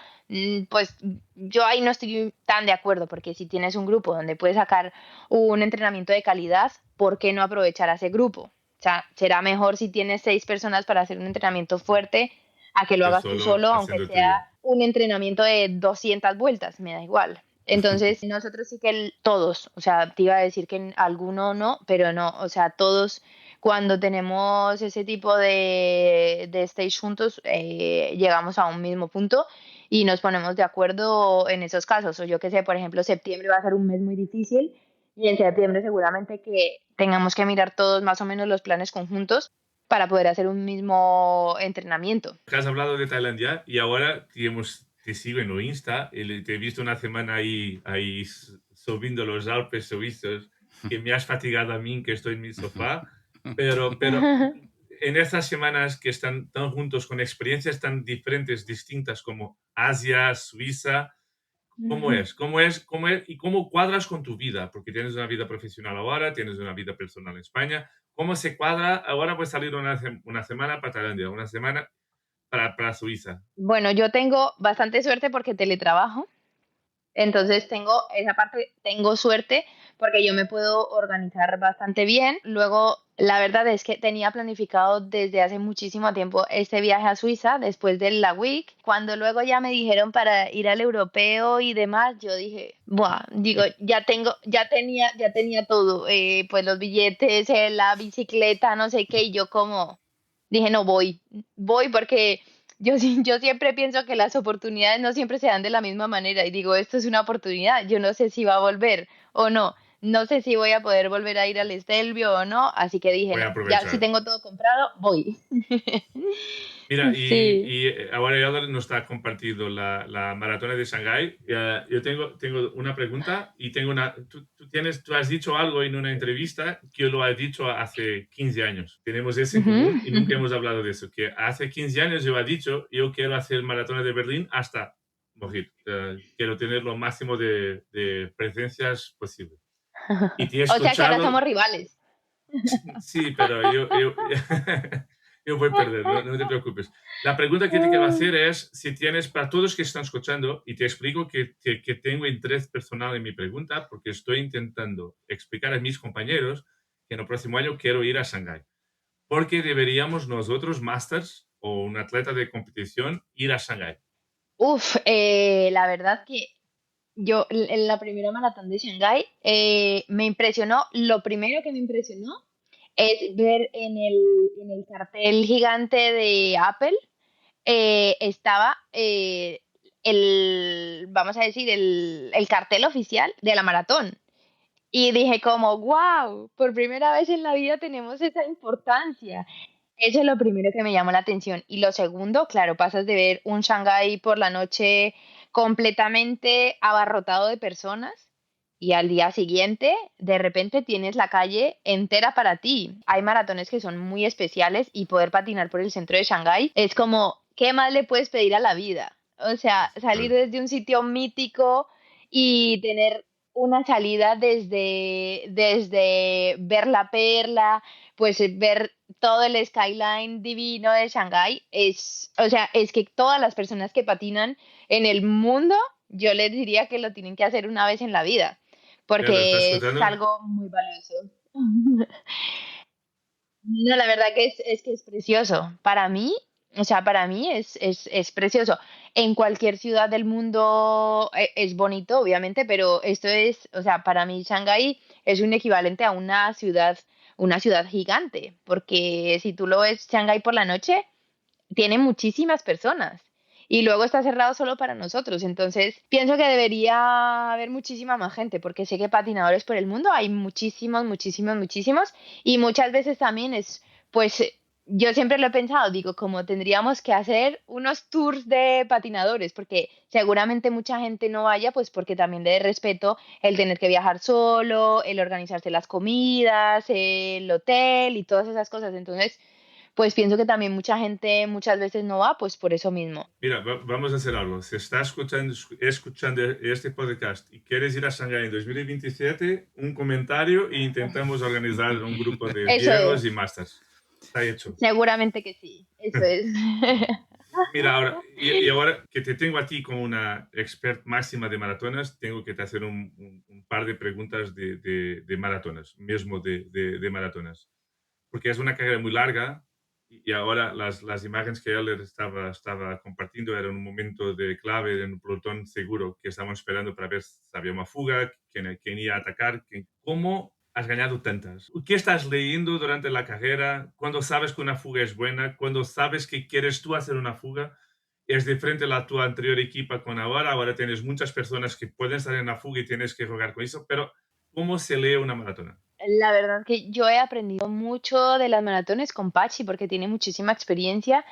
Pues yo ahí no estoy tan de acuerdo, porque si tienes un grupo donde puedes sacar un entrenamiento de calidad, ¿por qué no aprovechar a ese grupo? O sea, será mejor si tienes 6 personas para hacer un entrenamiento fuerte a que lo Que hagas tú solo solo, aunque haciendo sea tuyo. un entrenamiento de 200 vueltas, me da igual. Entonces, nosotros sí que todos, o sea, te iba a decir que alguno no, pero no, o sea, todos cuando tenemos ese tipo de stage juntos, llegamos a un mismo punto y nos ponemos de acuerdo en esos casos. O yo que sé, por ejemplo, septiembre va a ser un mes muy difícil y en septiembre seguramente que tengamos que mirar todos más o menos los planes conjuntos para poder hacer un mismo entrenamiento. Has hablado de Tailandia y ahora te sigo en lo Insta y te he visto una semana ahí subiendo los Alpes suizos que me has fatigado a mí que estoy en mi sofá, pero en estas semanas que están tan juntos con experiencias tan diferentes, distintas como Asia, Suiza, ¿cómo es? ¿Y cómo cuadras con tu vida? Porque tienes una vida profesional ahora, tienes una vida personal en España. ¿Cómo se cuadra? Ahora voy a salir una semana para Tailandia, una semana. para Suiza? Bueno, yo tengo bastante suerte porque teletrabajo. Entonces tengo esa parte, tengo suerte porque yo me puedo organizar bastante bien. Luego, la verdad es que tenía planificado desde hace muchísimo tiempo este viaje a Suiza después de la Week. Cuando luego ya me dijeron para ir al europeo y demás, yo dije, buah, digo, ya tenía todo, pues los billetes, la bicicleta, no sé qué, y yo como dije, no voy porque yo siempre pienso que las oportunidades no siempre se dan de la misma manera y digo, esto es una oportunidad, yo no sé si va a volver o no, no sé si voy a poder volver a ir al Estelvio o no, así que dije, Voy a no, ya si aprovechar. tengo todo comprado, voy. Mira, Sí. ahora Eldar nos está compartiendo la maratona de Shanghái. Yo tengo una pregunta y tengo tú has dicho algo en una entrevista que yo lo he dicho hace 15 años. Tenemos eso en común y nunca Ujú. hemos hablado de eso. Que hace 15 años yo he dicho, yo quiero hacer maratona de Berlín hasta morir. Quiero tener lo máximo de presencias posible. Y te he O sea que ahora escuchado. somos rivales. Sí, pero yo voy a perder, no te preocupes. La pregunta que te quiero hacer es si tienes, para todos que están escuchando, y te explico que tengo interés personal en mi pregunta, porque estoy intentando explicar a mis compañeros que en el próximo año quiero ir a Shanghái. Porque deberíamos nosotros, masters o un atleta de competición, ir a Shanghái. Uf, la verdad que yo en la primera maratón de Shanghái me impresionó, lo primero que me impresionó es ver en el cartel gigante de Apple estaba vamos a decir, el cartel oficial de la maratón. Y dije como, wow, por primera vez en la vida tenemos esa importancia. Eso es lo primero que me llamó la atención. Y lo segundo, claro, pasas de ver un Shanghái por la noche completamente abarrotado de personas y al día siguiente, de repente tienes la calle entera para ti. Hay maratones que son muy especiales y poder patinar por el centro de Shanghái es como, ¿qué más le puedes pedir a la vida? O sea, salir Claro. desde un sitio mítico y tener una salida desde ver la perla, pues ver todo el skyline divino de Shanghái es, o sea, es que todas las personas que patinan en el mundo, yo les diría que lo tienen que hacer una vez en la vida, ¿Lo estás porque es escuchando? algo muy valioso. No, la verdad que es que es precioso. Para mí, o sea, para mí es precioso. En cualquier ciudad del mundo es bonito, obviamente, pero esto es, o sea, para mí Shanghái es un equivalente a una ciudad gigante, porque si tú lo ves Shanghái por la noche, tiene muchísimas personas y luego está cerrado solo para nosotros. Entonces, pienso que debería haber muchísima más gente, porque sé que patinadores por el mundo hay muchísimos, muchísimos, muchísimos, y muchas veces también es, pues, yo siempre lo he pensado, digo, como tendríamos que hacer unos tours de patinadores, porque seguramente mucha gente no vaya, pues porque también le dé respeto el tener que viajar solo, el organizarse las comidas, el hotel y todas esas cosas. Entonces, pues pienso que también mucha gente muchas veces no va, pues por eso mismo. Mira, vamos a hacer algo. Si estás escuchando este podcast y quieres ir a Shanghái en 2027, un comentario e intentamos organizar un grupo de Eso Diegos y es, Masters. Está hecho. seguramente que sí, eso es. Mira, ahora, y ahora que te tengo a ti como una expert máxima de maratonas, tengo que te hacer un par de preguntas de maratonas, mismo de maratonas. Porque es una carrera muy larga y ahora las imágenes que él estaba compartiendo eran un momento de clave en un pelotón seguro que estaban esperando para ver si había una fuga, quién iba a atacar. ¿Cómo has ganado tantas? ¿Qué estás leyendo durante la carrera? ¿Cuándo sabes que una fuga es buena? ¿Cuándo sabes que quieres tú hacer una fuga? Es diferente a la tu anterior equipa con ahora. Ahora tienes muchas personas que pueden estar en la fuga y tienes que jugar con eso, pero ¿cómo se lee una maratona? La verdad que yo he aprendido mucho de las maratones con Pachi porque tiene muchísima experiencia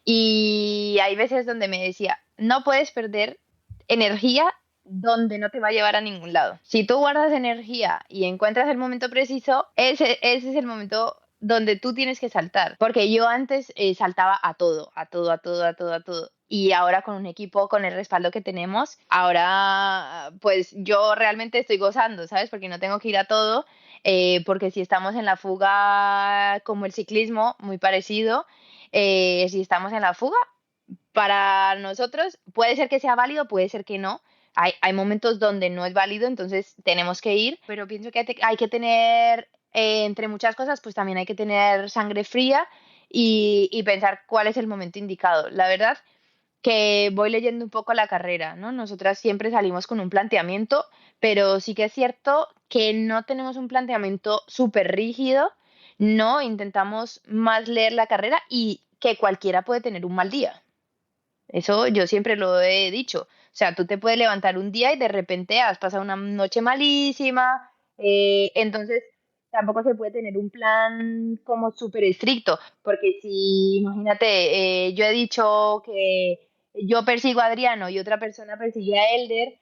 y hay veces donde me decía, no puedes perder energía donde no te va a llevar a ningún lado. Si tú guardas energía y encuentras el momento preciso, ese es el momento donde tú tienes que saltar. Porque yo antes saltaba a todo, a todo, a todo, a todo, a todo. Y ahora con un equipo, con el respaldo que tenemos, ahora pues yo realmente estoy gozando, ¿sabes? Porque no tengo que ir a todo, porque si estamos en la fuga como el ciclismo, muy parecido, si estamos en la fuga, para nosotros puede ser que sea válido, puede ser que no. Hay momentos donde no es válido, entonces tenemos que ir, pero pienso que hay que tener, entre muchas cosas, pues también hay que tener sangre fría y pensar cuál es el momento indicado. La verdad que voy leyendo un poco la carrera, ¿no? Nosotras siempre salimos con un planteamiento, pero sí que es cierto que no tenemos un planteamiento súper rígido, no, intentamos más leer la carrera y que cualquiera puede tener un mal día. Eso yo siempre lo he dicho. O sea, tú te puedes levantar un día y de repente has pasado una noche malísima, entonces tampoco se puede tener un plan como súper estricto, porque si, imagínate, yo he dicho que yo persigo a Adriano y otra persona persigue a Elder,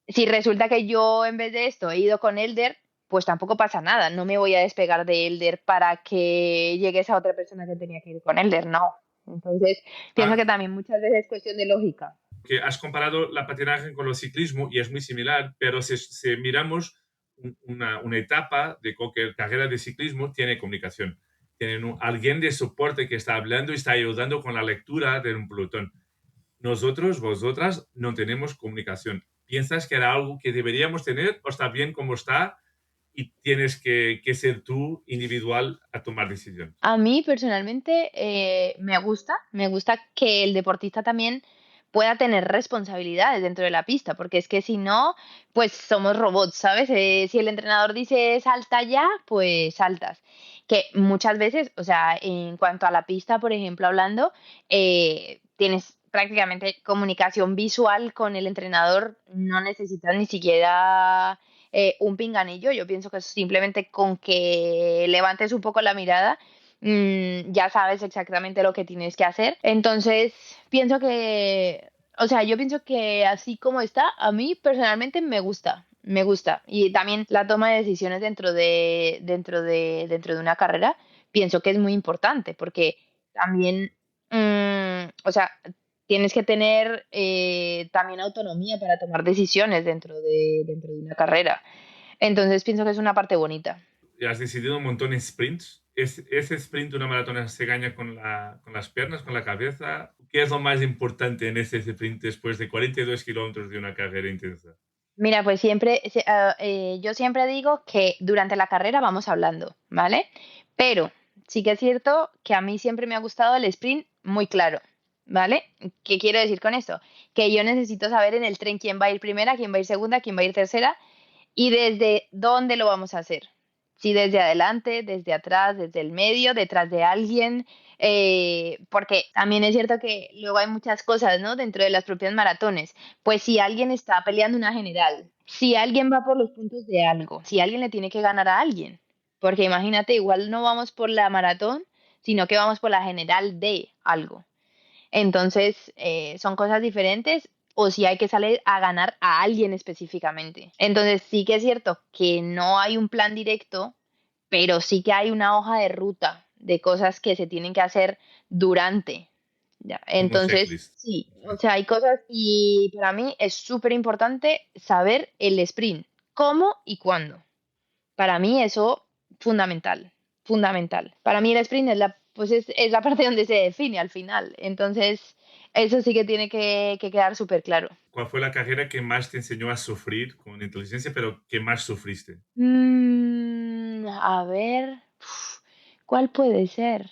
si resulta que yo en vez de esto he ido con Elder, pues tampoco pasa nada, no me voy a despegar de Elder para que llegue esa otra persona que tenía que ir con Elder, no. Entonces, pienso Ah, que también muchas veces es cuestión de lógica. que has comparado la patinaje con el ciclismo y es muy similar, pero si miramos una etapa de cualquier carrera de ciclismo, tiene comunicación. Tienen alguien de soporte que está hablando y está ayudando con la lectura de un pelotón. Nosotros, vosotras, no tenemos comunicación. ¿Piensas que era algo que deberíamos tener o está bien como está y tienes que ser tú individual a tomar decisión? A mí personalmente me gusta que el deportista también pueda tener responsabilidades dentro de la pista, porque es que si no, pues somos robots, ¿sabes? Si el entrenador dice salta ya, pues saltas. Que muchas veces, o sea, en cuanto a la pista, por ejemplo, hablando, tienes prácticamente comunicación visual con el entrenador, no necesitas ni siquiera un pinganillo. Yo pienso que simplemente con que levantes un poco la mirada ya sabes exactamente lo que tienes que hacer. Entonces, pienso que, o sea, yo pienso que así como está, a mí personalmente me gusta. Me gusta. Y también la toma de decisiones dentro de una carrera, pienso que es muy importante, porque también, o sea, tienes que tener también autonomía para tomar decisiones dentro de una carrera. Entonces pienso que es una parte bonita. Has decidido un montón en sprints. ¿Ese sprint de una maratona se gana con las piernas, con la cabeza? ¿Qué es lo más importante en ese sprint después de 42 kilómetros de una carrera intensa? Mira, pues yo siempre digo que durante la carrera vamos hablando, ¿vale? Pero sí que es cierto que a mí siempre me ha gustado el sprint muy claro, ¿vale? ¿Qué quiero decir con esto? Que yo necesito saber en el tren quién va a ir primera, quién va a ir segunda, quién va a ir tercera y desde dónde lo vamos a hacer. Si desde adelante, desde atrás, desde el medio, detrás de alguien, porque también es cierto que luego hay muchas cosas, ¿no? Dentro de las propias maratones. Pues si alguien está peleando una general, si alguien va por los puntos de algo, si alguien le tiene que ganar a alguien, porque imagínate, igual no vamos por la maratón, sino que vamos por la general de algo. Entonces, son cosas diferentes o si hay que salir a ganar a alguien específicamente. Entonces, sí que es cierto que no hay un plan directo, pero sí que hay una hoja de ruta de cosas que se tienen que hacer durante. ¿Ya? Como un Entonces, checklist. sí, o sea, hay cosas y para mí es súper importante saber el sprint, cómo y cuándo. Para mí eso fundamental, fundamental. Para mí el sprint es la parte donde se define al final. Entonces, eso sí que tiene que quedar súper claro. ¿Cuál fue la carrera que más te enseñó a sufrir con inteligencia, pero que más sufriste? A ver, ¿cuál puede ser?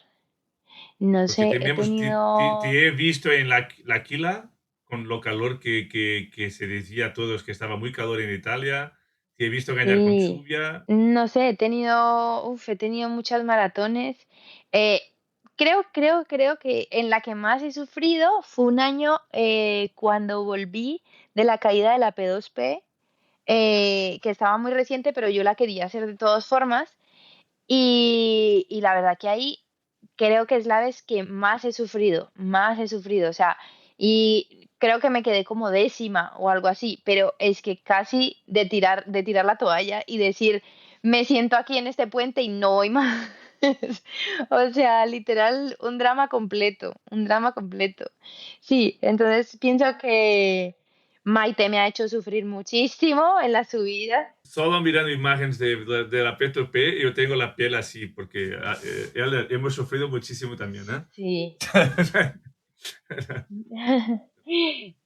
No Porque sé, he tenemos, tenido... te he visto en la Aquila, con lo calor que se decía a todos que estaba muy calor en Italia. Te he visto ganar con Sí, lluvia. no sé, he tenido muchas maratones. Eh, creo que en la que más he sufrido fue un año cuando volví de la caída de la P2P, que estaba muy reciente, pero yo la quería hacer de todas formas. Y la verdad que ahí creo que es la vez que más he sufrido, o sea, y creo que me quedé como décima o algo así, pero es que casi de tirar la toalla y decir, me siento aquí en este puente y no voy más. O sea, literal, un drama completo, un drama completo. Sí, entonces pienso que Maite me ha hecho sufrir muchísimo en la subida. Solo mirando imágenes de la P2P, yo tengo la piel así, porque hemos sufrido muchísimo también, ¿eh? Sí.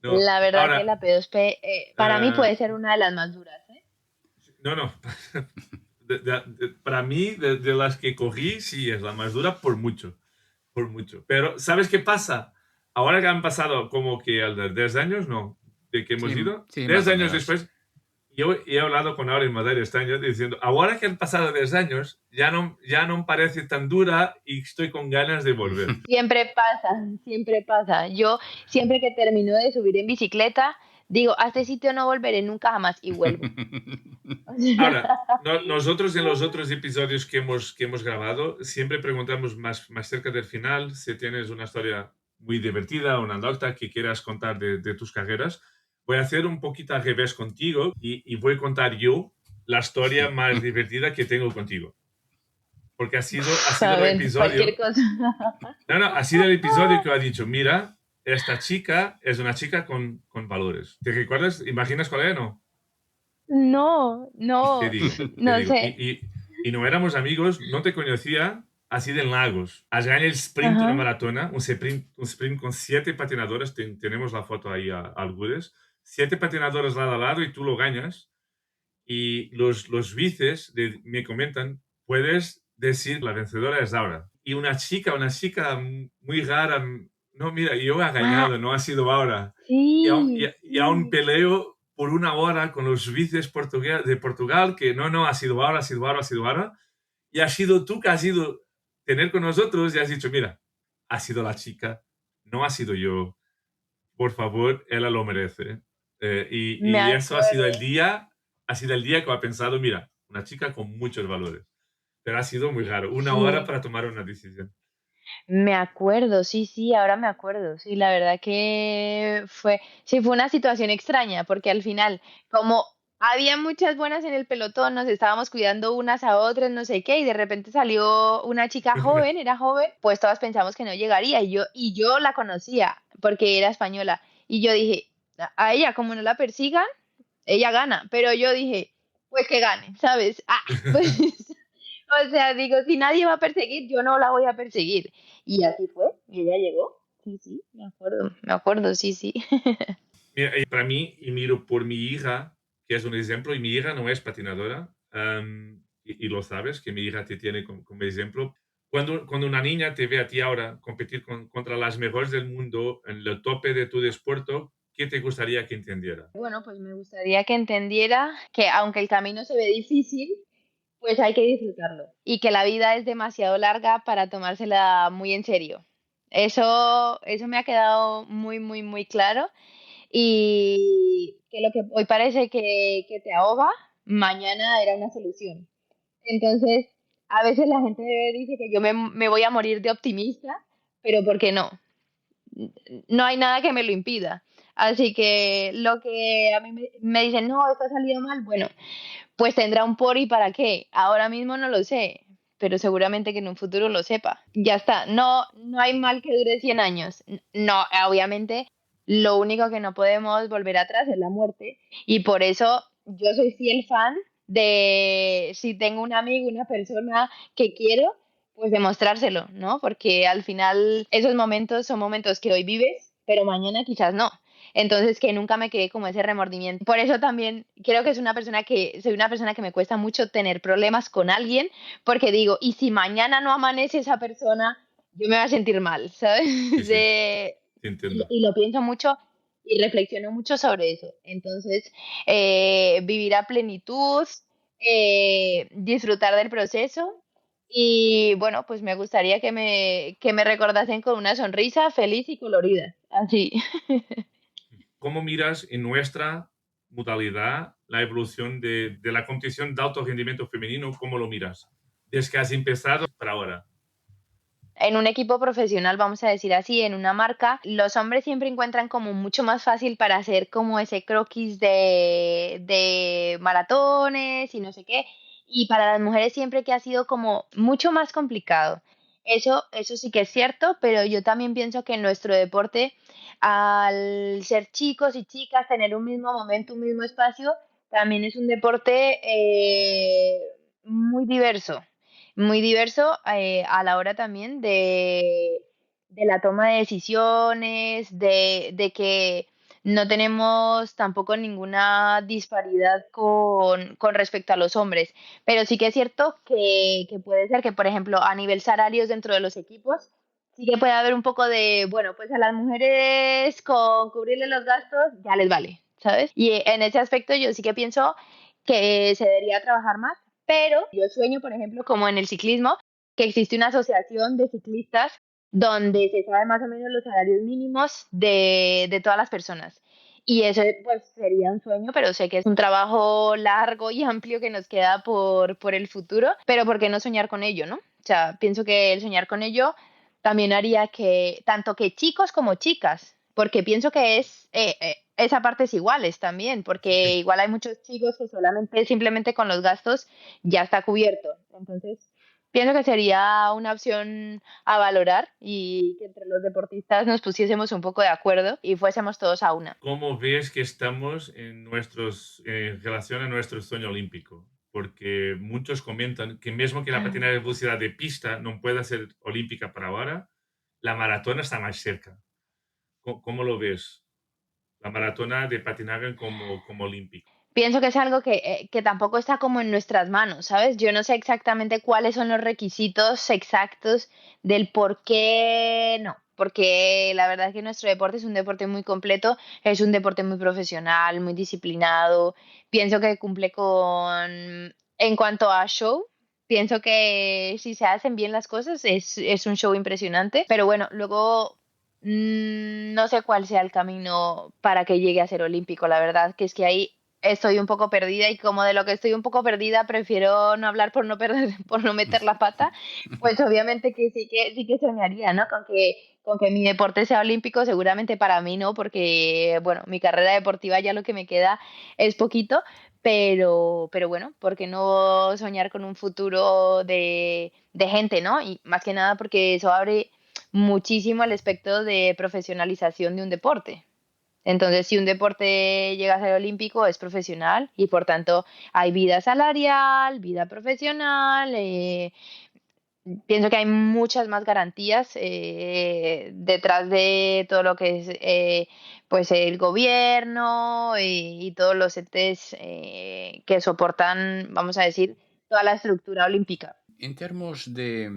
No, La verdad que ahora, la P2P para mí eh, puede ser una de las más duras, ¿eh? no, no. Para mí, de las que cogí, sí, es la más dura por mucho, por mucho. Pero, ¿sabes qué pasa? Ahora que han pasado como que al de 10 años, no, de que hemos Sí, ido, sí, 10 más o años menos. después, yo he hablado con Aura en Madrid este año diciendo, ahora que han pasado 10 años, ya no parece tan dura y estoy con ganas de volver. Siempre pasa, siempre pasa. Yo siempre que termino de subir en bicicleta, digo, a este sitio no volveré nunca jamás y vuelvo. Ahora, nosotros en los otros episodios que hemos grabado siempre preguntamos más cerca del final si tienes una historia muy divertida, una anécdota que quieras contar de tus carreras. Voy a hacer un poquito al revés contigo y voy a contar yo la historia más divertida que tengo contigo. Porque ha sido A el ver, cualquier episodio, cosa. no, no, ha sido el episodio que ha dicho, mira, esta chica es una chica con valores. ¿Te recuerdas? ¿Imaginas cuál era? No. No, Te no, digo, te no digo. sé. Y no éramos amigos, no te conocía así de Lagos. Has ganado el sprint, una Ajá. maratona, un sprint con 7 patinadores. Tenemos la foto ahí algures. 7 patinadores lado a lado y tú lo ganas. Y los vices me comentan, puedes decir la vencedora es Laura. Y una chica muy rara. No, mira, yo he Ah, ganado, no ha sido ahora. sí, Y aún sí. peleo por una hora con los vices de Portugal, que no, ha sido ahora, ha sido ahora, ha sido ahora. Y has sido tú que has ido tener con nosotros y has dicho, mira, ha sido la chica, no ha sido yo. Por favor, ella lo merece. Me Y eso acuerdo. ha sido el día que ha pensado, mira, una chica con muchos valores. Pero ha sido muy raro, una hora Sí. para tomar una decisión. Me acuerdo, sí, sí, ahora me acuerdo. Sí, la verdad que sí, fue una situación extraña, porque al final, como había muchas buenas en el pelotón, nos estábamos cuidando unas a otras, no sé qué, y de repente salió una chica joven, era joven, pues todas pensamos que no llegaría, y yo la conocía, porque era española, y yo dije, a ella, como no la persigan, ella gana, pero yo dije, pues que gane, ¿sabes? Ah, pues, o sea, digo, si nadie va a perseguir, yo no la voy a perseguir. Y así fue, y ella llegó. Sí, sí, me acuerdo, sí, sí. Mira, y para mí, y miro por mi hija, que es un ejemplo, y mi hija no es patinadora, y lo sabes, que mi hija te tiene como ejemplo. Cuando una niña te ve a ti ahora competir contra las mejores del mundo en el tope de tu deporte, ¿qué te gustaría que entendiera? Bueno, pues me gustaría que entendiera que aunque el camino se ve difícil, pues hay que disfrutarlo. Y que la vida es demasiado larga para tomársela muy en serio. Eso me ha quedado muy, muy, muy claro. Y que lo que hoy parece que te ahoga, mañana era una solución. Entonces, a veces la gente dice que yo me voy a morir de optimista, pero ¿por qué no? No hay nada que me lo impida. Así que lo que a mí me dicen, no, esto ha salido mal, bueno, pues tendrá un por y para qué. Ahora mismo no lo sé, pero seguramente que en un futuro lo sepa. Ya está, no, no hay mal que dure 100 años. No, obviamente, lo único que no podemos volver atrás es la muerte. Y por eso yo soy fiel fan de si tengo un amigo, una persona que quiero, pues demostrárselo, ¿no? Porque al final esos momentos son momentos que hoy vives, pero mañana quizás no. Entonces, que nunca me quedé como ese remordimiento. Por eso también creo que soy una persona que me cuesta mucho tener problemas con alguien, porque digo, y si mañana no amanece esa persona, yo me voy a sentir mal, ¿sabes? Sí, sí, te Y, entiendo. y lo pienso mucho y reflexiono mucho sobre eso. Entonces, vivir a plenitud, disfrutar del proceso. Y bueno, pues me gustaría que me recordasen con una sonrisa feliz y colorida. Así. ¿Cómo miras en nuestra modalidad la evolución de la competición de alto rendimiento femenino? ¿Cómo lo miras? Desde que has empezado para ahora. En un equipo profesional, vamos a decir así, en una marca, los hombres siempre encuentran como mucho más fácil para hacer como ese croquis de maratones y no sé qué. Y para las mujeres siempre que ha sido como mucho más complicado. Eso sí que es cierto, pero yo también pienso que en nuestro deporte, al ser chicos y chicas, tener un mismo momento, un mismo espacio, también es un deporte muy diverso a la hora también de de la toma de decisiones, de que no tenemos tampoco ninguna disparidad con respecto a los hombres. Pero sí que es cierto que puede ser que, por ejemplo, a nivel salarios dentro de los equipos, sí que puede haber un poco de, bueno, pues a las mujeres con cubrirle los gastos ya les vale, ¿sabes? Y en ese aspecto yo sí que pienso que se debería trabajar más, pero yo sueño, por ejemplo, como en el ciclismo, que existe una asociación de ciclistas donde se sabe más o menos los salarios mínimos de todas las personas. Y eso pues sería un sueño, pero sé que es un trabajo largo y amplio que nos queda por el futuro, pero ¿por qué no soñar con ello, no? O sea, pienso que el soñar con ello también haría que, tanto que chicos como chicas, porque pienso que esa parte es iguales también, porque Sí. igual hay muchos chicos que solamente, simplemente con los gastos ya está cubierto. Entonces, pienso que sería una opción a valorar y que entre los deportistas nos pusiésemos un poco de acuerdo y fuésemos todos a una. ¿Cómo ves que estamos en relación a nuestro sueño olímpico? Porque muchos comentan que mismo que la patina de velocidad de pista no pueda ser olímpica para ahora, la maratona está más cerca. ¿Cómo lo ves? La maratona de patinaje como olímpico. Pienso que es algo que tampoco está como en nuestras manos, ¿sabes? Yo no sé exactamente cuáles son los requisitos exactos del por qué no, porque la verdad es que nuestro deporte es un deporte muy completo, es un deporte muy profesional, muy disciplinado, pienso que cumple en cuanto a show, pienso que si se hacen bien las cosas es un show impresionante, pero bueno, luego no sé cuál sea el camino para que llegue a ser olímpico, la verdad, que es que ahí estoy un poco perdida y como de lo que estoy un poco perdida prefiero no hablar por no perder, por no meter la pata, pues obviamente que sí que soñaría, ¿no? Con que mi deporte sea olímpico, seguramente para mí no, porque bueno, mi carrera deportiva ya lo que me queda es poquito, pero bueno, ¿por qué no soñar con un futuro de gente, ¿no? Y más que nada porque eso abre muchísimo el aspecto de profesionalización de un deporte. Entonces, si un deporte llega a ser olímpico, es profesional y por tanto hay vida salarial, vida profesional. Pienso que hay muchas más garantías detrás de todo lo que es pues el gobierno y todos los entes que soportan, vamos a decir, toda la estructura olímpica. En términos de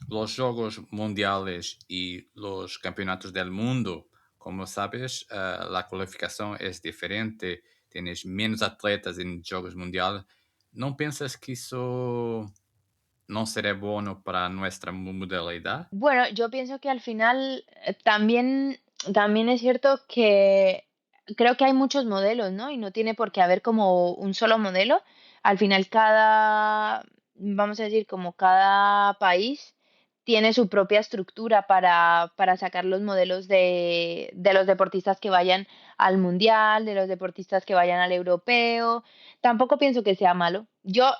los Juegos Mundiales y los Campeonatos del Mundo, como sabes, la cualificación es diferente, tienes menos atletas en Juegos Mundiales. ¿No piensas que eso no sería bueno para nuestra modalidad? Bueno, yo pienso que al final también es cierto que creo que hay muchos modelos, ¿no? Y no tiene por qué haber como un solo modelo. Al final vamos a decir, como cada país tiene su propia estructura para sacar los modelos de los deportistas que vayan al mundial, de los deportistas que vayan al europeo. Tampoco pienso que sea malo.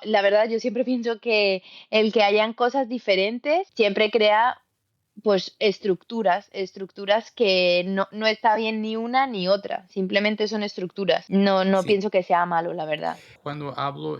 La verdad, yo siempre pienso que el que hayan cosas diferentes siempre crea pues estructuras que no está bien ni una ni otra, simplemente son estructuras. No Sí, pienso que sea malo, la verdad. cuando hablo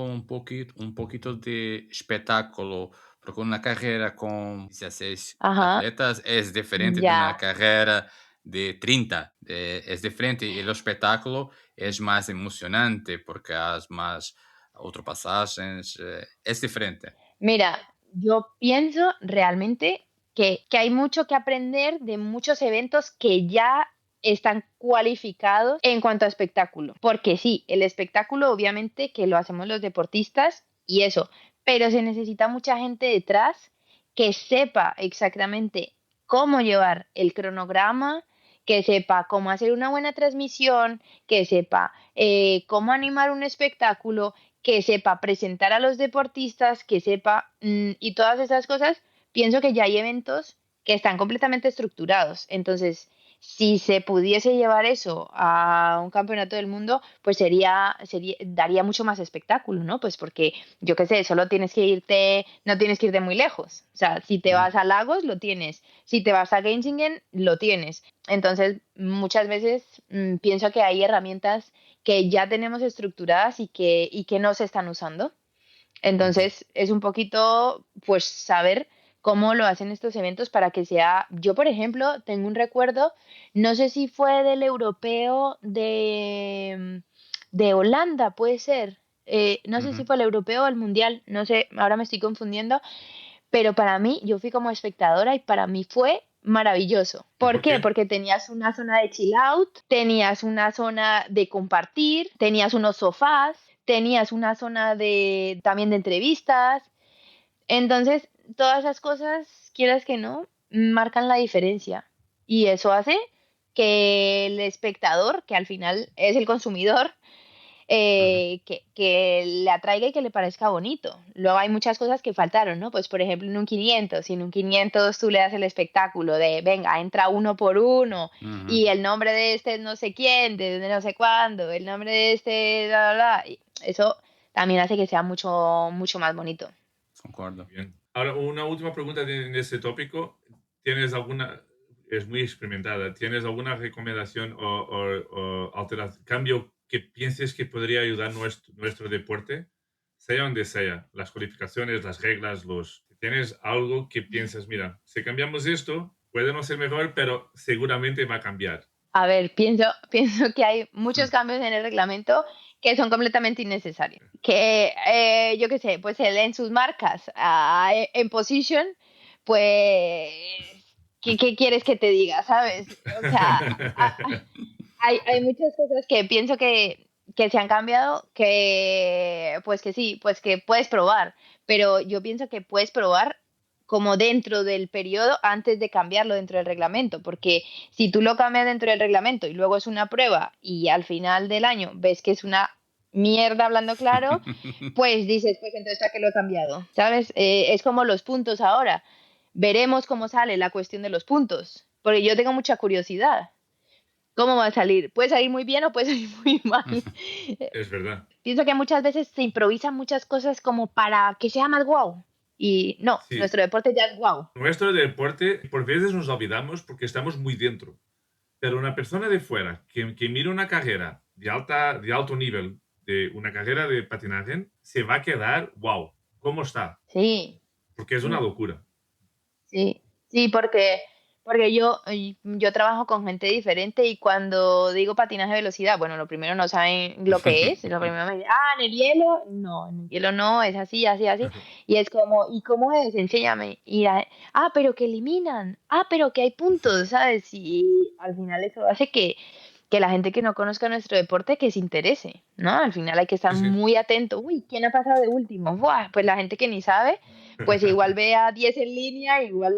un poquito de espectáculo, porque una carrera con 16 Ajá, atletas es diferente de una ya. carrera de 30. Es diferente y el espectáculo es más emocionante porque hay más ultrapasajes, es diferente. Mira, yo pienso realmente que hay mucho que aprender de muchos eventos que ya están cualificados en cuanto a espectáculo. Porque sí, el espectáculo obviamente que lo hacemos los deportistas y eso, pero se necesita mucha gente detrás que sepa exactamente cómo llevar el cronograma, que sepa cómo hacer una buena transmisión, que sepa cómo animar un espectáculo, que sepa presentar a los deportistas, que sepa, y todas esas cosas, pienso que ya hay eventos que están completamente estructurados. Entonces, si se pudiese llevar eso a un campeonato del mundo, pues daría mucho más espectáculo, ¿no? Pues porque, yo qué sé, solo tienes que irte, no tienes que irte muy lejos. O sea, si te Ujú. vas a Lagos, lo tienes. Si te vas a Gensingen, lo tienes. Entonces, muchas veces pienso que hay herramientas que ya tenemos estructuradas y que no se están usando. Entonces, es un poquito, pues, saber cómo lo hacen estos eventos para que sea, yo por ejemplo, tengo un recuerdo, no sé si fue del europeo de Holanda, puede ser, no sé si Ujú. fue el europeo o el mundial, no sé, ahora me estoy confundiendo, pero para mí, yo fui como espectadora y para mí fue maravilloso. ¿Y ¿Por por qué? qué? Porque tenías una zona de chill out, tenías una zona de compartir, tenías unos sofás, tenías una zona de también de entrevistas. Entonces, todas esas cosas, quieras que no, marcan la diferencia. Y eso hace que el espectador, que al final es el consumidor, Ujú. que le atraiga y que le parezca bonito. Luego hay muchas cosas que faltaron, ¿no? Pues por ejemplo en un 500, si en un 500 tú le das el espectáculo de, venga, entra uno por uno Ujú, y el nombre de este es no sé quién, de no sé cuándo, el nombre de este, bla, bla, bla, y eso también hace que sea mucho, mucho más bonito. concordo. Bien. Ahora, una última pregunta en este tópico. ¿Tienes alguna, es muy experimentada, ¿tienes alguna recomendación cambio que pienses que podría ayudar nuestro deporte? Sea donde sea, las cualificaciones, las reglas, ¿tienes algo que piensas, mira, si cambiamos esto, puede no ser mejor, pero seguramente va a cambiar? A ver, pienso que hay muchos Hmm. cambios en el reglamento que son completamente innecesarios. Que, yo qué sé, pues él en sus marcas, en position, pues, ¿qué quieres que te diga, sabes? O sea, hay muchas cosas que pienso que se han cambiado, que pues que sí, pues que puedes probar, pero yo pienso que puedes probar como dentro del periodo antes de cambiarlo dentro del reglamento, porque si tú lo cambias dentro del reglamento y luego es una prueba y al final del año ves que es una mierda hablando claro, pues dices, pues entonces ¿para qué lo he cambiado? ¿Sabes? Es como los puntos ahora. Veremos cómo sale la cuestión de los puntos, porque yo tengo mucha curiosidad. ¿Cómo va a salir? Puede salir muy bien o puede salir muy mal. Es verdad. Pienso que muchas veces se improvisan muchas cosas como para que sea más guau. Y no, Sí, nuestro deporte ya es guau. nuestro deporte, por veces nos olvidamos porque estamos muy dentro. Pero una persona de fuera que mira una carrera de alto nivel, de una carrera de patinaje, se va a quedar, wow, ¿cómo está? Sí, Porque es una sí. locura. Sí, sí, porque yo trabajo con gente diferente y cuando digo patinaje de velocidad, bueno, lo primero no saben lo que es, lo primero me dicen, en el hielo, no, en el hielo no, es así, así, así, y es como, ¿y cómo es? Enséñame, pero que eliminan, pero que hay puntos, ¿sabes? Y al final eso hace que la gente que no conozca nuestro deporte que se interese, ¿no? Al final hay que estar Sí, sí. muy atento. Uy, ¿quién ha pasado de último? Buah, pues la gente que ni sabe, pues igual ve a 10 en línea, igual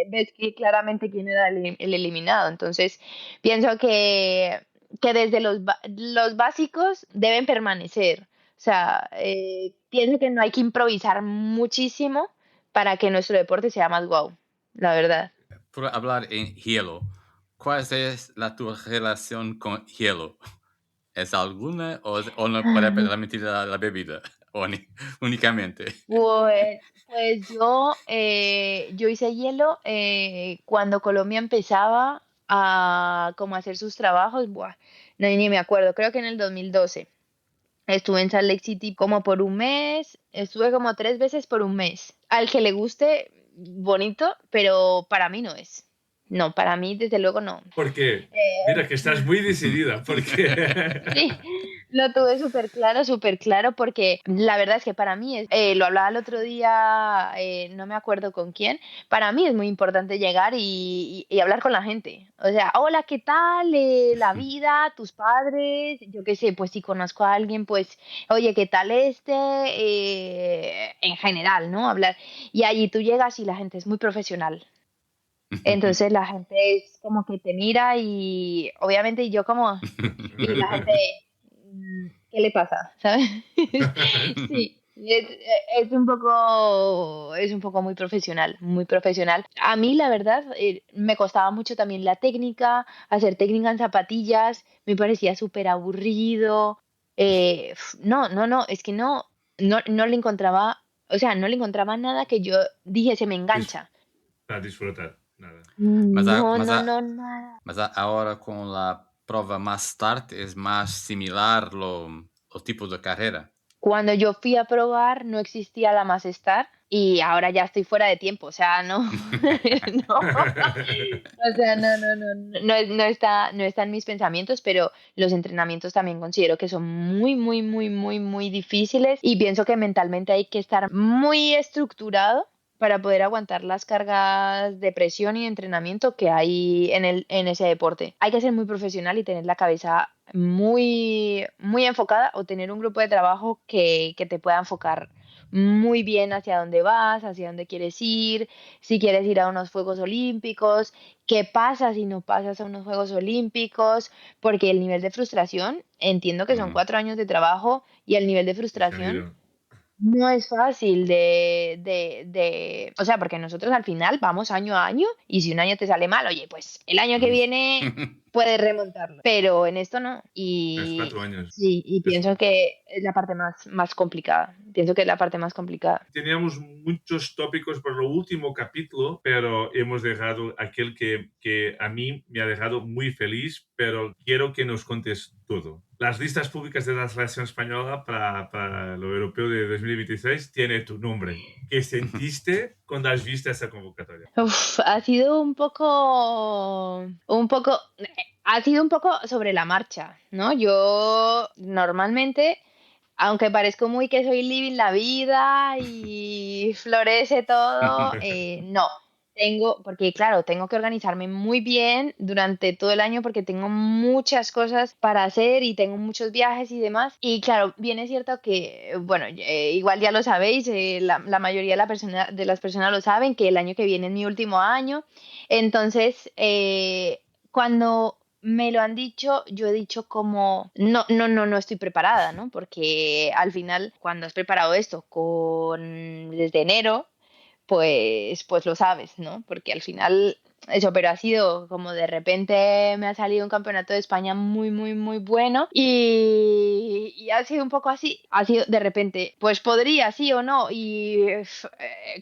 ves que claramente quién era el eliminado. Entonces, pienso que desde los básicos deben permanecer. O sea, pienso que no hay que improvisar muchísimo para que nuestro deporte sea más guau, la verdad. Por hablar en hielo, ¿cuál es tu relación con hielo? ¿Es alguna o no para permitir la bebida? Únicamente. Pues yo hice hielo cuando Colombia empezaba a como hacer sus trabajos, buah, no, ni me acuerdo, creo que en el 2012. Estuve en Salt Lake City como por un mes, estuve como 3 veces por un mes. Al que le guste, bonito, pero para mí no es. No, para mí desde luego no. Porque, mira, que estás muy decidida, porque Sí, lo tuve súper claro, porque la verdad es que para mí, lo hablaba el otro día, no me acuerdo con quién, para mí es muy importante llegar y hablar con la gente. O sea, hola, ¿qué tal? La vida, tus padres, yo qué sé, pues si conozco a alguien, pues, oye, ¿qué tal este? En general, ¿no? Hablar. Y allí tú llegas y la gente es muy profesional. Entonces la gente es como que te mira y obviamente yo como, y la gente, ¿qué le pasa? ¿Sabes? Sí, es un poco muy profesional, muy profesional. A mí, la verdad, me costaba mucho también la técnica, hacer técnica en zapatillas, me parecía súper aburrido. No, es que no le encontraba, o sea, no le encontraba nada que yo dije, se me Dis- engancha. para disfrutar, nada. Mas, No, no, no, nada. ahora con la prueba más tarde es más similar los tipos de carrera. Cuando yo fui a probar no existía la Master y ahora ya estoy fuera de tiempo, o sea, no, no, o sea, no está en mis pensamientos, pero los entrenamientos también considero que son muy, muy, muy, muy, muy difíciles y pienso que mentalmente hay que estar muy estructurado para poder aguantar las cargas de presión y de entrenamiento que hay en ese deporte. Hay que ser muy profesional y tener la cabeza muy, muy enfocada o tener un grupo de trabajo que te pueda enfocar muy bien hacia dónde vas, hacia dónde quieres ir, si quieres ir a unos Juegos Olímpicos, qué pasa si no pasas a unos Juegos Olímpicos, porque el nivel de frustración, entiendo que son Mm. 4 años de trabajo y el nivel de Se han frustración ido. no es fácil o sea, porque nosotros al final vamos año a año y si un año te sale mal, oye, pues el año que viene puedes remontarlo, pero en esto no. Es Y 4 años. sí, y Es pienso que es la parte más complicada. Pienso que es la parte más complicada. Teníamos muchos tópicos por lo último capítulo, pero hemos dejado aquel que a mí me ha dejado muy feliz, pero quiero que nos contes todo. Las listas públicas de la selección española para lo europeo de 2026 tiene tu nombre. ¿Qué sentiste cuando has visto esa convocatoria? Uf, ha sido un poco sobre la marcha, ¿no? Yo normalmente, aunque parezco muy que soy living la vida y florece todo, no. Porque claro, tengo que organizarme muy bien durante todo el año porque tengo muchas cosas para hacer y tengo muchos viajes y demás. Y claro, bien es cierto que, bueno, igual ya lo sabéis, la mayoría de las personas lo saben, que el año que viene es mi último año. Entonces, cuando me lo han dicho, yo he dicho como, no, no, no, no estoy preparada, ¿no? Porque al final, cuando has preparado esto desde enero, pues lo sabes, ¿no? Porque al final, eso, pero ha sido como de repente me ha salido un campeonato de España muy, muy, muy bueno y ha sido un poco así, ha sido de repente, pues podría, sí o no, y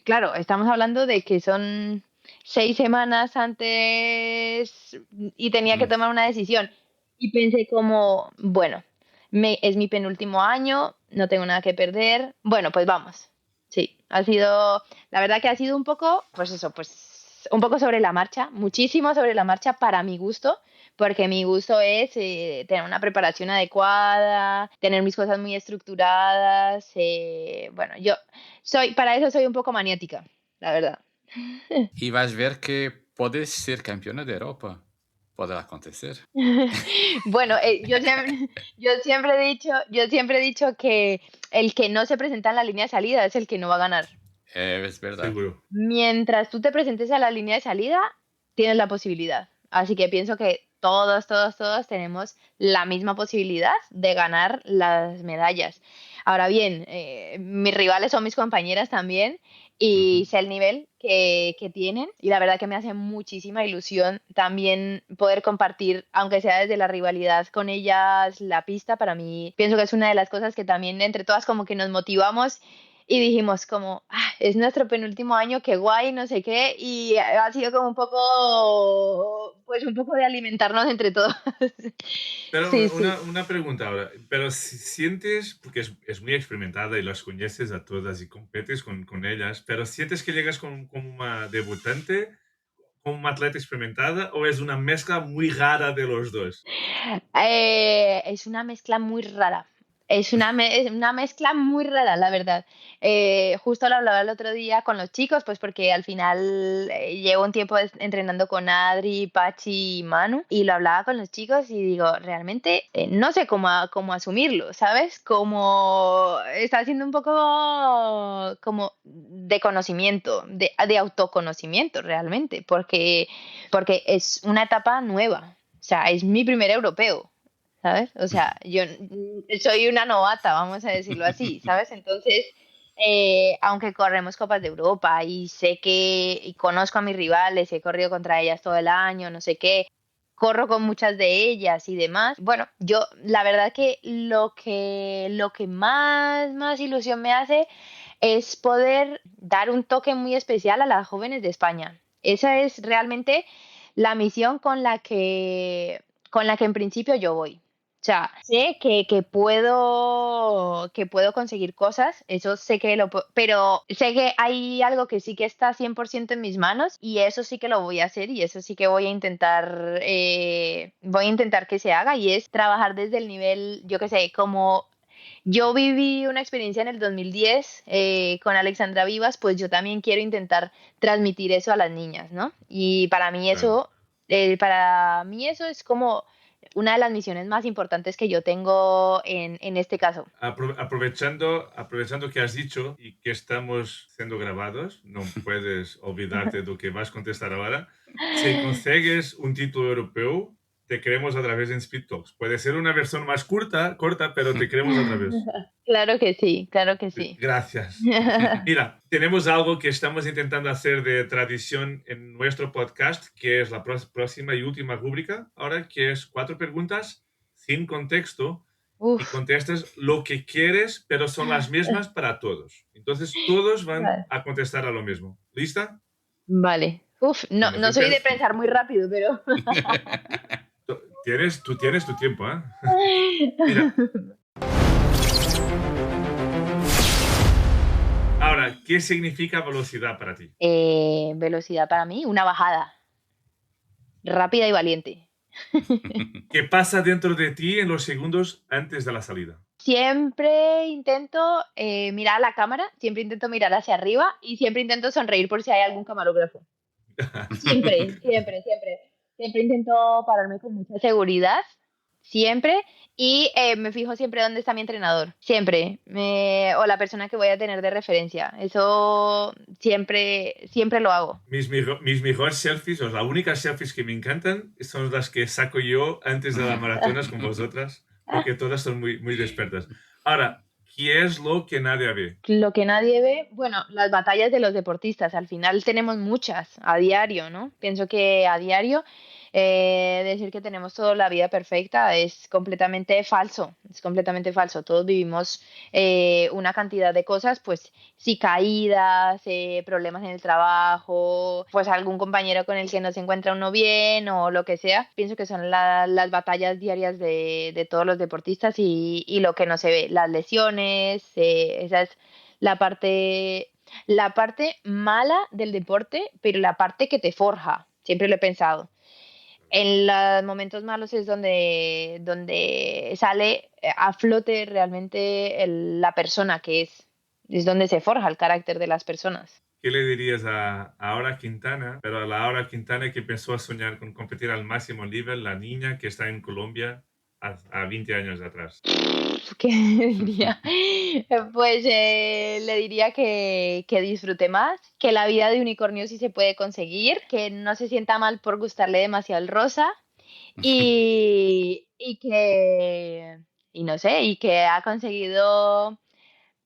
claro, estamos hablando de que son 6 semanas antes y tenía que Mm. tomar una decisión y pensé como, bueno, es mi penúltimo año, no tengo nada que perder, bueno, pues vamos. Sí, la verdad que ha sido un poco, pues eso, pues un poco sobre la marcha, muchísimo sobre la marcha para mi gusto, porque mi gusto es tener una preparación adecuada, tener mis cosas muy estructuradas. Bueno, para eso soy un poco maniática, la verdad. Y vas a ver que puedes ser campeona de Europa. Puede acontecer. Bueno, yo siempre he dicho que el que no se presenta en la línea de salida es el que no va a ganar. Es verdad. Seguro. Mientras tú te presentes a la línea de salida, tienes la posibilidad. Así que pienso que todos, todos, todos tenemos la misma posibilidad de ganar las medallas. Ahora bien, mis rivales son mis compañeras también y Ujú. sé el nivel que tienen y la verdad que me hace muchísima ilusión también poder compartir, aunque sea desde la rivalidad con ellas, la pista. Para mí, pienso que es una de las cosas que también entre todas como que nos motivamos y dijimos como, es nuestro penúltimo año, qué guay, no sé qué, y ha sido como pues un poco de alimentarnos entre todos. Pero Sí, sí. una pregunta ahora, pero si sientes, porque es muy experimentada y las conoces a todas y competes con ellas, pero sientes que llegas como una debutante, como una atleta experimentada, o es una mezcla muy rara de los dos? Es una mezcla muy rara. Es una mezcla muy rara, la verdad. Justo lo hablaba el otro día con los chicos, pues porque al final llevo un tiempo entrenando con Adri, Pachi y Manu, y lo hablaba con los chicos y digo, realmente no sé cómo asumirlo, ¿sabes? Como está siendo un poco como de conocimiento, de autoconocimiento realmente, porque es una etapa nueva. O sea, es mi primer europeo, ¿sabes? O sea, yo soy una novata, vamos a decirlo así, ¿sabes? Entonces, aunque corremos Copas de Europa y conozco a mis rivales, he corrido contra ellas todo el año, no sé qué, corro con muchas de ellas y demás. Bueno, la verdad que lo que más ilusión me hace es poder dar un toque muy especial a las jóvenes de España. Esa es realmente la misión con la que en principio yo voy. O sea, sé que puedo conseguir cosas, eso sé que pero sé que hay algo que sí que está 100% en mis manos y eso sí que lo voy a hacer y eso sí que voy a intentar que se haga y es trabajar desde el nivel, yo qué sé, como yo viví una experiencia en el 2010 con Alexandra Vivas, pues yo también quiero intentar transmitir eso a las niñas, ¿no? Y Claro. para mí eso es como una de las misiones más importantes que yo tengo en este caso. Aprovechando que has dicho y que estamos siendo grabados, no puedes olvidarte de lo que vas a contestar ahora. Si consigues un título europeo, te queremos otra vez en Speed Talks. Puede ser una versión más corta, pero te queremos otra vez. Claro que sí, claro que sí. Gracias. Mira, tenemos algo que estamos intentando hacer de tradición en nuestro podcast, que es la próxima y última rúbrica, ahora que es 4 preguntas sin contexto y Uf, contestas lo que quieres, pero son las mismas para todos. Entonces, todos van vale. a contestar a lo mismo. ¿Lista? Vale. Uf, no, Bueno, no soy de pensar muy rápido, pero... tú tienes tu tiempo, ¿eh? Mira, ahora, ¿qué significa velocidad para ti? Velocidad para mí, una bajada, rápida y valiente. ¿Qué pasa dentro de ti en los segundos antes de la salida? Siempre intento mirar a la cámara, siempre intento mirar hacia arriba y siempre intento sonreír por si hay algún camarógrafo. Siempre, siempre, siempre. Siempre intento pararme con mucha seguridad, siempre. Y me fijo siempre dónde está mi entrenador, siempre. O la persona que voy a tener de referencia. Eso siempre, siempre lo hago. Mis mejores selfies, o las únicas selfies que me encantan, son las que saco yo antes de las maratonas con vosotras, porque todas son muy, muy despertas. Ahora, ¿qué es lo que nadie ve? Lo que nadie ve, bueno, las batallas de los deportistas, al final tenemos muchas a diario, ¿no? Pienso que a diario decir que tenemos toda la vida perfecta es completamente falso. Todos vivimos una cantidad de cosas, pues sí, caídas, problemas en el trabajo, pues algún compañero con el que no se encuentra uno bien o lo que sea. Pienso que son las batallas diarias de todos los deportistas y lo que no se ve, las lesiones, esa es la parte, la parte mala del deporte, pero la parte que te forja, siempre lo he pensado. En los momentos malos es donde sale a flote realmente la persona que es donde se forja el carácter de las personas. ¿Qué le dirías a Aura Quintana, pero a la Aura Quintana que empezó a soñar con competir al máximo nivel, la niña que está en Colombia a 20 años atrás? ¿Qué le diría? Pues le diría que disfrute más, que la vida de unicornio sí se puede conseguir, que no se sienta mal por gustarle demasiado el rosa y no sé, y que ha conseguido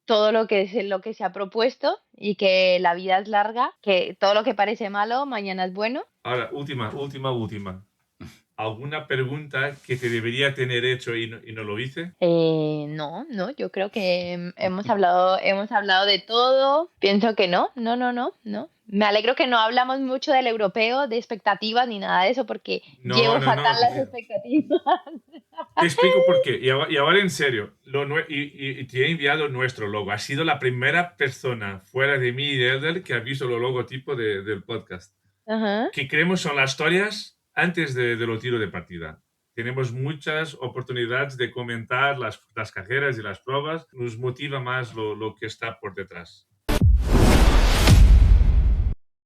todo lo que se ha propuesto y que la vida es larga, que todo lo que parece malo mañana es bueno. Ahora, última. ¿Alguna pregunta que te debería tener hecho y no lo hice? No, no, yo creo que hemos hablado de todo. Pienso que no, no, no, no, no. Me alegro que no hablamos mucho del europeo, de expectativas ni nada de eso, porque No, llevo no, fatal no. las expectativas. Te explico por qué. Y ahora en serio, y te he enviado nuestro logo. Has sido la primera persona fuera de mí y de Elder que ha visto el logotipo del podcast. Ajá. Que creemos son las historias antes de los tiros de partida. Tenemos muchas oportunidades de comentar las carreras y las pruebas. Nos motiva más lo que está por detrás.